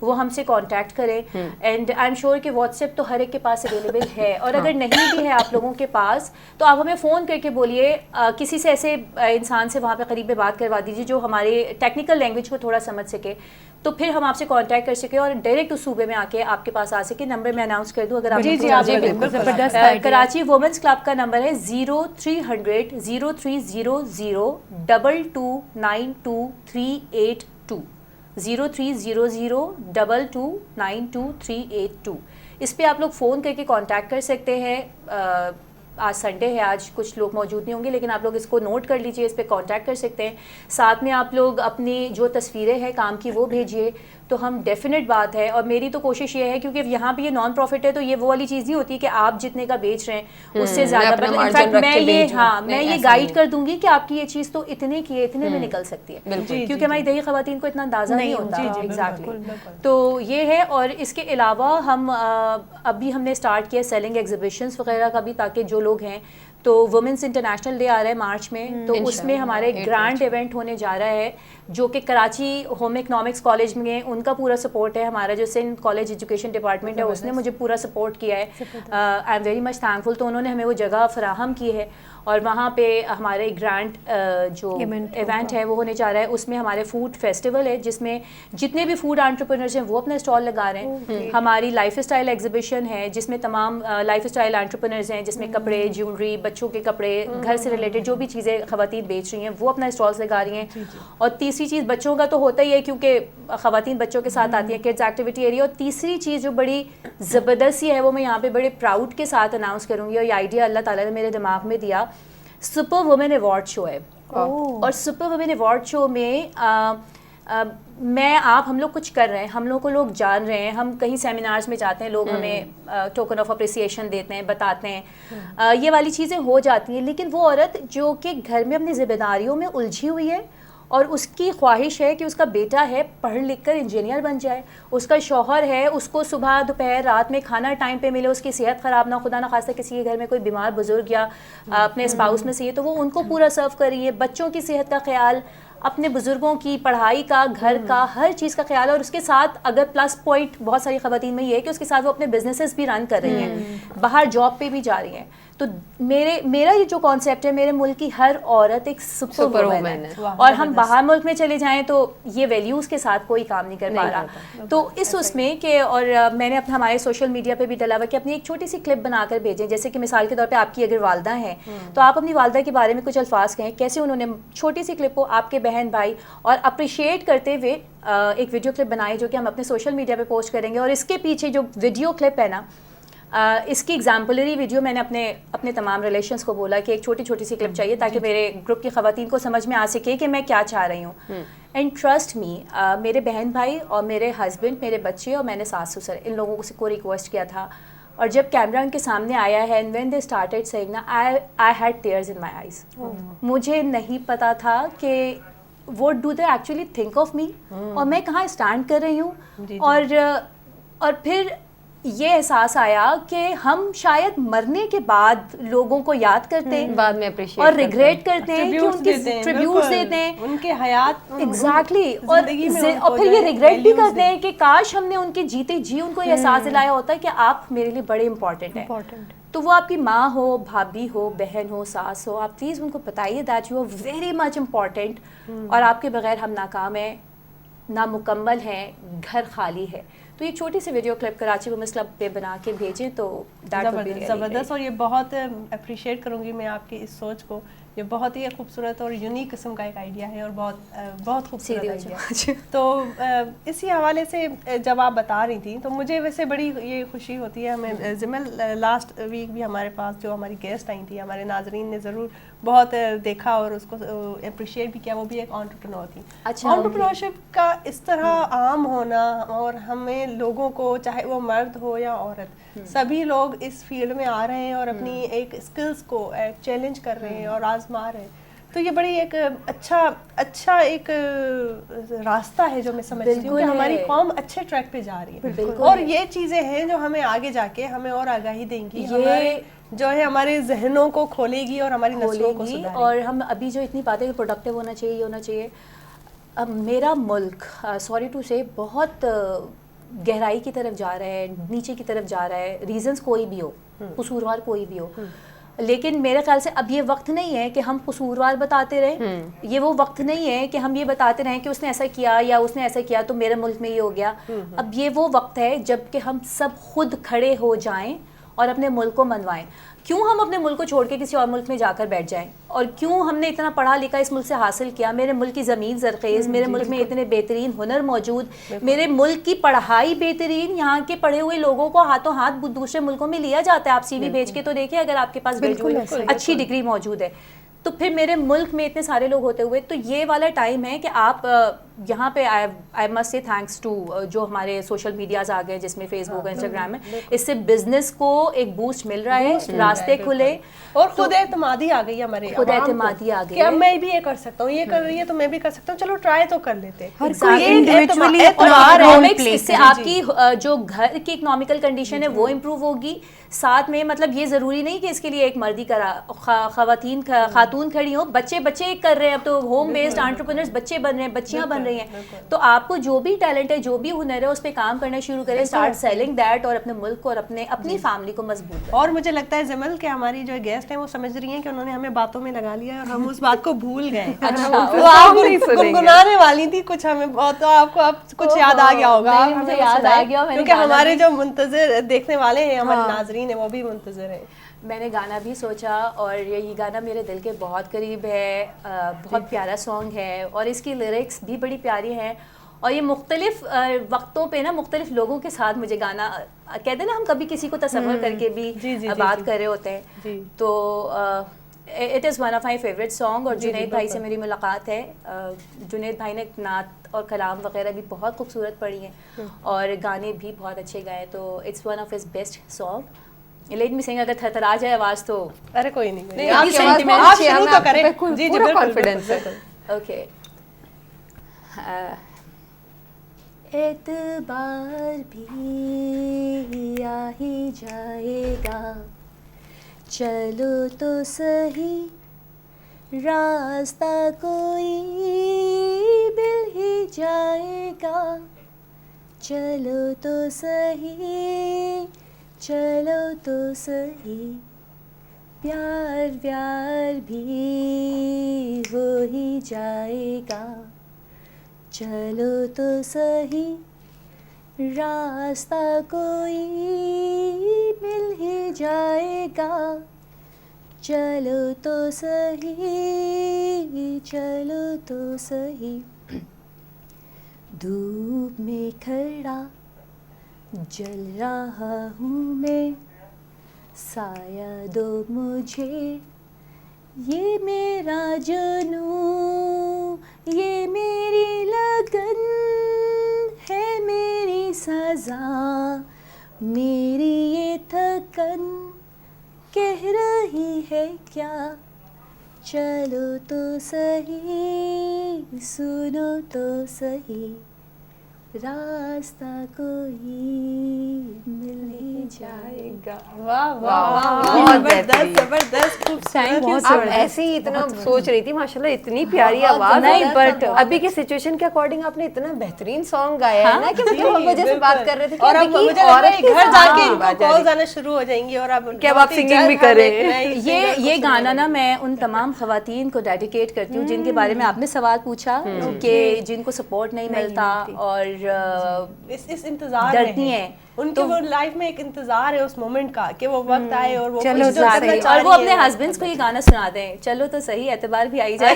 وہ ہم سے کانٹیکٹ کریں. اینڈ آئی ایم شیور کہ واٹس ایپ تو ہر ایک کے پاس اویلیبل ہے, اور اگر نہیں بھی ہے آپ لوگوں کے پاس تو آپ ہمیں فون کر کے بولیے, کسی سے ایسے انسان سے وہاں پہ قریب میں بات کروا دیجیے جو ہمارے ٹیکنیکل لینگویج کو تھوڑا سمجھ سکے, تو پھر ہم آپ سے کانٹیکٹ کر سکیں اور ڈائریکٹ اس صوبے میں آ کے آپ کے پاس آ سکے. نمبر میں اناؤنس کر دوں اگر آپ زبردست. کراچی وومنس کلب کا نمبر ہے 0300 0300 229238 0300 229238. اس پہ آپ لوگ فون کر کے کانٹیکٹ کر سکتے ہیں. آج سنڈے ہے, آج کچھ لوگ موجود نہیں ہوں گے, لیکن آپ لوگ اس کو نوٹ کر لیجئے, اس پہ کانٹیکٹ کر سکتے ہیں. ساتھ میں آپ لوگ اپنی جو تصویریں ہیں کام کی وہ بھیجیے, تو ہم ڈیفینیٹ بات ہے. اور میری تو کوشش یہ ہے, کیونکہ یہاں پہ یہ نان پروفٹ ہے, تو یہ وہ والی چیز نہیں ہوتی کہ آپ جتنے کا بیچ رہے ہیں اس سے زیادہ, انفیکٹ میں یہ گائیڈ کر دوں گی کہ آپ کی یہ چیز تو اتنے کی ہے, اتنے میں نکل سکتی ہے, کیونکہ ہماری دیہی خواتین کو اتنا اندازہ نہیں ہوتا. ایگزیکٹلی. تو یہ ہے. اور اس کے علاوہ ہم ابھی ہم نے اسٹارٹ کیا سیلنگ ایگزیبیشنس وغیرہ کا بھی, تاکہ جو لوگ ہیں, تو وومنس انٹرنیشنل ڈے آ رہا ہے مارچ میں, تو اس میں ہمارے گرانڈ ایونٹ ہونے جا رہا ہے, جو کہ کراچی ہوم اکنامکس کالج میں ان کا پورا سپورٹ ہے. ہمارا جو سندھ کالج ایجوکیشن ڈپارٹمنٹ ہے اس نے مجھے پورا سپورٹ کیا ہے. I am very much thankful. تو انہوں نے ہمیں وہ جگہ فراہم کی ہے, اور وہاں پہ ہمارے گرانڈ جو ایونٹ ہے وہ ہونے جا رہا ہے. اس میں ہمارے فوڈ فیسٹیول ہے, جس میں جتنے بھی فوڈ انٹرپرینرز ہیں وہ اپنا اسٹال لگا رہے ہیں. ہماری لائف اسٹائل ایگزیبیشن ہے, جس میں تمام لائف اسٹائل انٹرپرینرز ہیں, جس میں کپڑے, جیولری, بچوں کے کپڑے, گھر سے ریلیٹڈ جو بھی چیزیں خواتین بیچ رہی ہیں وہ اپنا اسٹالس لگا رہی ہیں. اور تیسری چیز بچوں کا تو ہوتا ہی ہے, کیونکہ خواتین بچوں کے ساتھ آتی ہیں, کڈز ایکٹیویٹی ایریا. اور تیسری چیز جو بڑی زبردست ہے, وہ میں یہاں پہ بڑے پراؤڈ کے ساتھ اناؤنس کروں گی, اور یہ آئیڈیا اللہ تعالیٰ نے میرے دماغ میں دیا. سپر وومن ایوارڈ شو ہے, اور سپر وومن ایوارڈ شو میں میں ہم لوگ کچھ کر رہے ہیں, ہم لوگ کو لوگ جان رہے ہیں, ہم کہیں سیمینارز میں جاتے ہیں, لوگ ہمیں ٹوکن آف اپریسیشن دیتے ہیں, بتاتے ہیں, یہ والی چیزیں ہو جاتی ہیں. لیکن وہ عورت جو کہ گھر میں اپنی ذمہ داریوں میں الجھی ہوئی ہے, اور اس کی خواہش ہے کہ اس کا بیٹا ہے پڑھ لکھ کر انجینئر بن جائے, اس کا شوہر ہے اس کو صبح دوپہر رات میں کھانا ٹائم پہ ملے, اس کی صحت خراب نہ, خدا نہ خواستہ کسی کے گھر میں کوئی بیمار بزرگ یا اپنے اسپاؤس میں سے ہے تو وہ ان کو پورا سرو کر رہی ہے, بچوں کی صحت کا خیال, اپنے بزرگوں کی پڑھائی کا, گھر کا, ہر چیز کا خیال. اور اس کے ساتھ اگر پلس پوائنٹ بہت ساری خواتین میں یہ ہے کہ اس کے ساتھ وہ اپنے بزنسز بھی رن کر رہی ہیں, باہر جاب پہ بھی جا رہی ہیں. تو میرا یہ جو کانسیپٹ ہے, میرے ملک کی ہر عورت ایک سپر وومن ہے, اور ہم باہر ملک میں چلے جائیں تو یہ ویلیوز کے ساتھ کوئی کام نہیں کر پا رہا. تو اس میں کہ, اور میں نے ہمارے سوشل میڈیا پہ بھی ڈلا ہوا کہ اپنی ایک چھوٹی سی کلپ بنا کر بھیجیں, جیسے کہ مثال کے طور پہ آپ کی اگر والدہ ہیں تو آپ اپنی والدہ کے بارے میں کچھ الفاظ کہیں, کیسے انہوں نے چھوٹی سی کلپ کو آپ کے بہن بھائی اور اپریشیٹ کرتے ہوئے ایک ویڈیو کلپ بنائی, جو کہ ہم اپنے سوشل میڈیا پہ پوسٹ کریں گے. اور اس کے پیچھے جو ویڈیو کلپ ہے نا, اس کی ایگزامپلری ویڈیو میں نے اپنے تمام ریلیشنس کو بولا کہ ایک چھوٹی سی کلپ چاہیے تاکہ میرے گروپ کی خواتین کو سمجھ میں آ سکے کہ میں کیا چاہ رہی ہوں. اینڈ ٹرسٹ می, میرے بہن بھائی اور میرے ہسبینڈ, میرے بچے اور میں نے ساس سسر, ان لوگوں کو ریکویسٹ کیا تھا, اور جب کیمرہ ان کے سامنے آیا ہے, and when they started seeing نا, I had tears in my eyes. مجھے نہیں پتا تھا کہ what do they actually think of me, اور میں کہاں اسٹینڈ کر رہی ہوں. اور پھر یہ احساس آیا کہ ہم شاید مرنے کے بعد لوگوں کو یاد کرتے ہیں, بعد میں اپریشیٹ اور ریگریٹ کرتے ہیں کہ ان کے ٹریبیوٹس دیتے ہیں, ان کے حیات, ایگزیکٹلی, اور پھر یہ ریگریٹ بھی کرتے ہیں کہ کاش ہم نے ان کے جیتے جی ان کو یہ احساس دلایا ہوتا ہے کہ آپ میرے لیے بڑے امپورٹنٹ ہیں. تو وہ آپ کی ماں ہو, بھابھی ہو, بہن ہو, ساس ہو, آپ پلیز ان کو بتائیے that you are very much important, اور آپ کے بغیر ہم ناکام ہیں, نامکمل ہیں, گھر خالی ہے. تو یہ چھوٹی سی video clip Karachi women's club پہ بنا کے بھیجیں تو زبردست. اور یہ بہت اپریشیٹ کروں گی میں آپ کی اس سوچ کو, یہ بہت ہی خوبصورت اور یونیک قسم کا ایک آئیڈیا ہے, اور بہت خوبصورت آئیڈیا. تو اسی حوالے سے جب آپ بتا رہی تھیں تو مجھے ویسے بڑی یہ خوشی ہوتی ہے. ہمیں زمل لاسٹ ویک بھی ہمارے پاس جو ہماری گیسٹ آئی تھی, ہمارے ناظرین نے ضرور بہت دیکھا اور اس کو اپریشیٹ بھی کیا, وہ بھی ایک انٹرپرینور تھی. انٹرپرینورشپ کا اس طرح عام ہونا, اور ہمیں لوگوں کو, چاہے وہ مرد ہو یا عورت, سبھی لوگ اس فیلڈ میں آ رہے ہیں اور اپنی ایک اسکلس کو چیلنج کر رہے ہیں اور آزما رہے ہیں. تو یہ بڑی ایک اچھا ایک راستہ ہے جو میں سمجھتی ہوں کہ ہماری قوم اچھے ٹریک پہ جا رہی ہے, اور یہ چیزیں ہیں جو ہمیں آگے جا کے ہمیں اور آگاہی دیں گی, ہمارے جو ہے ہمارے ذہنوں کو کھولے گی اور ہماری نسلوں کو سدھارے گی. اور ہم ابھی جو اتنی باتیں پروڈکٹیو ہونا چاہیے, یہ ہونا چاہیے. میرا ملک, سوری ٹو سے, بہت گہرائی کی طرف جا رہا ہے, نیچے کی طرف جا رہا ہے, ریزنز کوئی بھی ہو, قصوروار کوئی بھی ہو, لیکن میرے خیال سے اب یہ وقت نہیں ہے کہ ہم قصوروار بتاتے رہیں, یہ وہ وقت نہیں ہے کہ ہم یہ بتاتے رہیں کہ اس نے ایسا کیا یا اس نے ایسا کیا تو میرے ملک میں یہ ہو گیا. اب یہ وہ وقت ہے جب کہ ہم سب خود کھڑے ہو جائیں اور اپنے ملک کو منوائیں. کیوں ہم اپنے ملک کو چھوڑ کے کسی اور ملک میں جا کر بیٹھ جائیں, اور کیوں ہم نے اتنا پڑھا لکھا اس ملک سے حاصل کیا, میرے ملک کی زمین زرخیز, میرے ملک میں اتنے بہترین ہنر موجود, میرے ملک کی پڑھائی بہترین, یہاں کے پڑھے ہوئے لوگوں کو ہاتھوں ہاتھ دوسرے ملکوں میں لیا جاتا ہے. آپ سی وی بھیج کے تو دیکھیں, اگر آپ کے پاس اچھی ڈگری موجود ہے تو پھر میرے ملک میں اتنے سارے لوگ ہوتے ہوئے, تو یہ والا ٹائم ہے کہ آپ یہاں پہ I must say thanks to جو ہمارے سوشل میڈیاز آ گئے, جس میں فیس بک, انسٹاگرام ہے, اس سے بزنس کو ایک بوسٹ مل رہا ہے, راستے کھلے, اور خود اعتمادی آ گئی ہمارے, خود اعتمادی آ گئی کہ اب میں بھی یہ کر سکتا ہوں, یہ کر رہی ہے تو میں بھی کر سکتا ہوں, چلو ٹرائی تو کر لیتے ہیں. ہر کوئی انڈیویجولی اس سے آپ کی جو گھر کی اکنامیکل کنڈیشن ہے وہ امپروو ہوگی. ساتھ میں مطلب یہ ضروری نہیں کہ اس کے لیے ایک مردی خاتون کھڑی ہوں, بچے کر رہے ہیں, اب تو ہوم بیسڈ انٹرپرینرز بچے بن رہے ہیں, بچیاں بن رہی ہیں. تو آپ کو جو بھی ٹیلنٹ ہے, جو بھی ہنر ہے, اس پہ کام کرنا شروع کریں, اسٹارٹ سیلنگ دیٹ, اور اپنے ملک کو اور اپنی فیملی کو مضبوط کریں. اور مجھے لگتا ہے زمل کہ ہماری جو گیسٹ ہیں وہ سمجھ رہی ہیں کہ انہوں نے ہمیں باتوں میں لگا لیا اور ہم اس بات کو بھول گئے. گنگنانے والی تھی کچھ, ہمیں بہت, آپ کو اب کچھ یاد آ گیا ہوگا, یاد آ گیا, کیونکہ ہمارے جو منتظر دیکھنے والے ہیں, ہمارے ناظرین ہیں, وہ بھی منتظر ہیں. میں نے گانا بھی سوچا اور یہ گانا میرے دل کے بہت قریب ہے, بہت پیارا سانگ ہے, اور اس کی لیرکس بھی بڑی پیاری ہیں, اور یہ مختلف وقتوں پہ نا مختلف لوگوں کے ساتھ مجھے گانا, کہتے ہیں نا ہم کبھی کسی کو تصور کر کے بھی بات کر رہے ہوتے ہیں, تو it is one of my favourite song. اور جنید بھائی سے میری ملاقات ہے, جنید بھائی نے نعت اور کلام وغیرہ بھی بہت خوبصورت پڑھی ہیں اور گانے بھی بہت اچھے گائے, تو it's one of his best song. Let me sing, اگر تھر آ جائے آواز تو. ارے کوئی نہیں, آپ شروع تو کریں, جی پورا کانفیڈنس ہے. اوکے. اعتبار بھی آ ہی جائے گا, چلو تو صحیح راستہ کوئی مل ہی جائے گا, چلو تو صحیح, چلو تو صحیح, پیار بھی ہو ہی جائے گا, چلو تو صحیح راستہ کوئی مل ہی جائے گا, چلو تو صحیح, چلو تو صحیح. دھوپ میں کھڑا جل رہا ہوں میں, سایہ دو مجھے, یہ میرا جنون, یہ میری لگن ہے, میری سزا, میری یہ تھکن کہہ رہی ہے کیا, چلو تو صحیح, سنو تو صحیح, راستہ کوئی مل ہی جائے گا. واہ واہ, زبردست زبردست, خوب. آپ ایسے ہی اتنا سوچ رہی تھی, ماشاءاللہ اتنی پیاری آواز, نہیں بٹ ابھی کی سچویشن کے اکارڈنگ آپ نے اتنا بہترین سانگ گایا ہے نا کہ مطلب ہم وجہ سے بات کر رہے تھے, اور اب مجھے لگ رہا ہے گھر جا کے ان کو کالز آنا شروع ہو جائیں گی, اور اب کیا آپ سنگنگ بھی کر رہے ہیں. یہ گانا نا میں ان تمام خواتین کو ڈیڈیکیٹ کرتی ہوں جن کے بارے میں آپ نے سوال پوچھا کہ جن کو سپورٹ نہیں ملتا اور اس انتظار ڈرتی ہیں, ان کی وہ لائف میں ایک انتظار ہے اس مومنٹ کا کہ وہ وقت آئے اور وہ اور وہ اپنے ہسبینڈس کو یہ گانا سنا دیں, چلو تو صحیح, اعتبار بھی آئی جائے.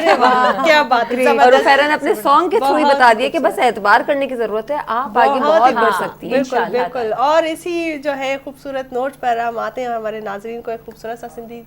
کیا بات ہے. اور فیرن اپنے سانگ کے تھرو ہی بتا دیا کہ بس اعتبار کرنے کی ضرورت ہے, آپ آگے بہت بڑھ سکتی ہیں. بالکل بالکل. اور اسی جو ہے خوبصورت نوٹ پر ہم آتے ہیں ہمارے ناظرین کو ایک خوبصورت سا Sindhi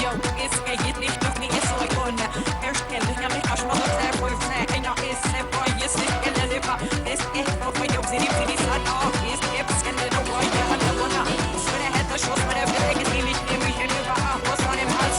Yo, es que geht nicht durch die soy con erstelle ja mich ashmalo sehr voll sehr ina is sehr voll ist nicht gelele va es que voll yo ziri fini sad auf ist es kenne no voll ja hat wona so der hätte schon mal der Weg ist nicht mehr mich in war was war im Hals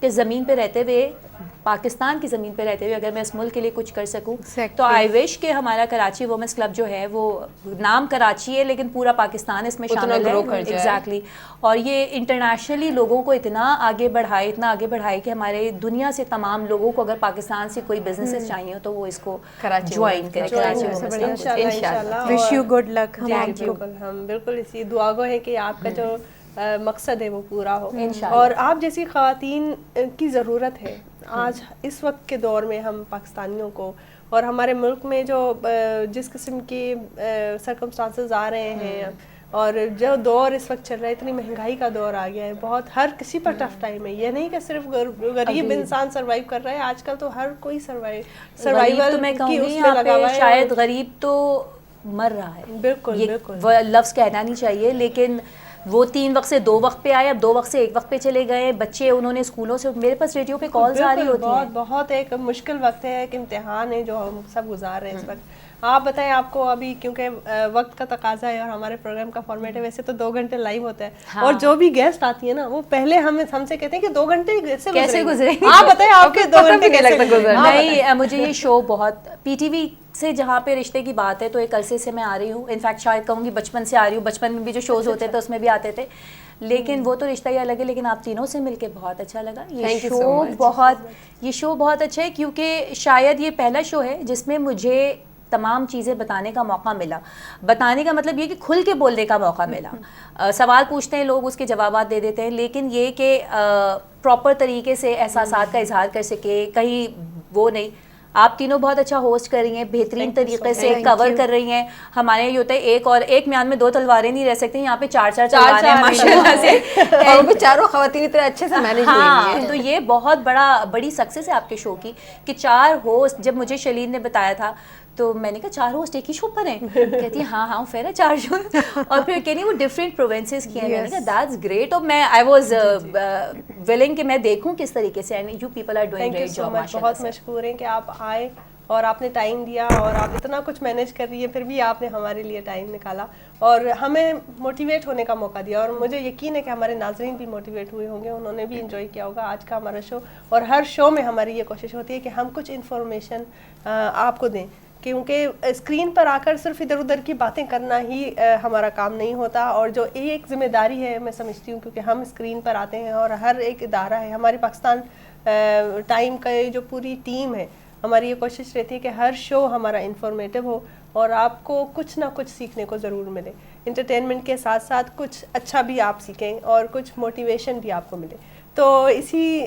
کہ زمین پہ رہتے ہوئے, پاکستان کی زمین پہ رہتے ہوئے اگر میں اس ملک کے لیے کچھ کر سکوں تو آئی وش کہ ہمارا کراچی وومنس کلب جو ہے وہ نام کراچی ہے لیکن پورا پاکستان اس میں شامل ہے. ایگزیکٹلی. اور یہ انٹرنیشنلی لوگوں کو اتنا آگے بڑھائے کہ ہمارے دنیا سے تمام لوگوں کو اگر پاکستان سے کوئی بزنسز چاہیے ہو تو وہ اس کو جوائن کریں کراچی وومنس کلب. انشاءاللہ. Wish you good luck. ہم بالکل اسی دعا گو ہیں کہ آپ کا جو مقصد ہے وہ پورا ہو, اور آپ جیسی خواتین کی ضرورت ہے آج اس وقت کے دور میں. ہم پاکستانیوں کو اور ہمارے ملک میں جو جس قسم کی سرکمسٹانسز آ رہے ہیں اور جو دور اس وقت چل رہا ہے, اتنی مہنگائی کا دور آ گیا ہے, بہت ہر کسی پر ٹف ٹائم ہے. یہ نہیں کہ صرف غریب انسان سروائیو کر رہا ہے, آج کل تو ہر کوئی سروائیول میں کہوں گی یہاں پہ شاید غریب تو مر رہا ہے. بالکل وہ لفظ کہنا نہیں چاہیے, لیکن وہ 3 وقت سے 2 وقت پہ آئے, اب 2 وقت سے 1 وقت پہ چلے گئے. بچے انہوں نے اسکولوں سے, میرے پاس ریڈیو پہ کالز آ رہی ہوتی ہیں. بہت ایک مشکل وقت ہے, ایک امتحان ہے جو ہم سب گزار رہے ہیں اس وقت. آپ بتائیں, آپ کو ابھی کیونکہ وقت کا تقاضا ہے اور ہمارے پروگرام کا فارمیٹ ہے, ویسے تو 2 گھنٹے لائیو ہوتا ہے, اور جو بھی گیسٹ آتی ہے نا وہ پہلے ہم سے کہتے ہیں کہ 2 گھنٹے کیسے گزرے. آپ بتائیں آپ کے 2 گھنٹے کیسے گزرے. نہیں, مجھے یہ شو بہت پی ٹی وی سے جہاں پہ رشتے کی بات ہے تو ایک عرصے سے میں آ رہی ہوں. انفیکٹ شاید کہوں گی بچپن سے آ رہی ہوں. بچپن میں بھی جو شوز ہوتے تھے اس میں بھی آتے تھے, لیکن وہ تو رشتہ ہی الگ ہے. لیکن آپ تینوں سے مل کے بہت اچھا لگا. یہ شو بہت اچھا ہے کیونکہ شاید یہ پہلا شو ہے جس میں مجھے تمام چیزیں بتانے کا موقع ملا. بتانے کا مطلب یہ کہ کھل کے بولنے کا موقع ملا. سوال پوچھتے ہیں لوگ, اس کے جوابات دے دیتے ہیں, لیکن یہ کہ پراپر طریقے سے احساسات کا اظہار کر سکے, کہیں وہ نہیں. آپ تینوں بہت اچھا ہوسٹ کر رہی ہیں, بہترین طریقے سے کور کر رہی ہیں. ہمارے یہ ہوتا ہے ایک میان میں 2 تلواریں نہیں رہ سکتی, یہاں پہ 4 تلواریں ہیں ماشاءاللہ سے, اور وہ چاروں خواتین اتنے اچھے سے مینج ہوئی ہیں. تو یہ بہت بڑی سکسیس ہے آپ کے شو کی کہ 4 ہوسٹ. جب مجھے شلین نے بتایا تھا تو میں نے کہا 4 ہوسٹ ایک ہی شو پر ہیں. کہتی ہے ہاں فیر ہے 4 شو. اور پھر کہنی وہ ڈفرینٹ پروونسز کی ہیں. میں نے کہا دیٹس گریٹ. اور میں آئی واز ولنگ کہ میں دیکھوں کس طریقے سے, and you people are doing great job ماشاءاللہ. بہت مشکور ہیں کہ آپ آئے اور آپ نے ٹائم دیا, اور آپ اتنا کچھ مینیج کر رہی ہے, پھر بھی آپ نے ہمارے لیے ٹائم نکالا اور ہمیں موٹیویٹ ہونے کا موقع دیا. اور مجھے یقین ہے کہ ہمارے ناظرین بھی موٹیویٹ ہوئے ہوں گے, انہوں نے بھی انجوائے کیا ہوگا آج کا ہمارا شو. اور ہر شو میں ہماری یہ کوشش ہوتی ہے کہ ہم کچھ انفارمیشن آپ کو دیں, کیونکہ اسکرین پر آ کر صرف ادھر ادھر کی باتیں کرنا ہی ہمارا کام نہیں ہوتا. اور جو ایک ذمہ داری ہے میں سمجھتی ہوں, کیونکہ ہم اسکرین پر آتے ہیں اور ہر ایک ادارہ ہے, ہماری پاکستان ٹائم کا جو پوری ٹیم ہے, ہماری یہ کوشش رہتی ہے کہ ہر شو ہمارا انفارمیٹیو ہو اور آپ کو کچھ نہ کچھ سیکھنے کو ضرور ملے. انٹرٹینمنٹ کے ساتھ ساتھ کچھ اچھا بھی آپ سیکھیں اور کچھ موٹیویشن بھی آپ کو ملے. تو اسی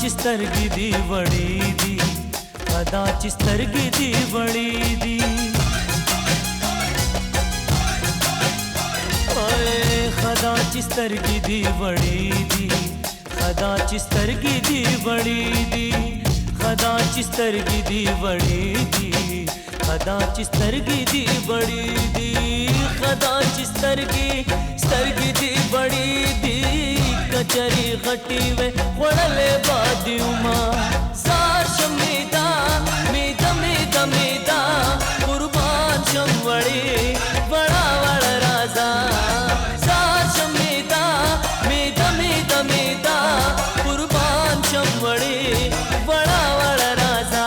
ಚಿಸ್ತರ್ಗಿದಿ ಬಡೀದಿ ಕದಾ ಚಿಸ್ತರ್ಗಿದಿ ಬಡೀದಿ ಖದಾ ಚಿಸ್ತರ್ಗಿದಿ ಬಡೀದಿ ಖದಾ ಚಿಸ್ತರ್ಗಿದಿ ಬಡೀದಿ ಖದಾ ಚಿಸ್ತರ್ಗಿದಿ ಬಡೀದಿ ಖದಾ ಚಿಸ್ತರ್ಗಿದಿ ಬಡೀದಿ ಖದಾ ಚಿಸ್ತರ್ಗಿದಿ ಬಡೀದಿ ಕಚರಿ ಗಟ್ಟಿವೆ ಒಳಲೆ ಬಾದಿಯುಮಾ ಸಾರ್ ಶಮಿದ ಮಿದ ಮಿದ ಮಿದ ಕುರ್ಬಾನ್ ಶಂವಳಿ ಬಡಾ ಬಡ ರಾಜಾ ಸಾರ್ ಶಮಿದ ಮಿದ ಮಿದ ಮಿದ ಕುರ್ಬಾನ್ ಶಂವಳಿ ಬಡಾ ಬಡ ರಾಜಾ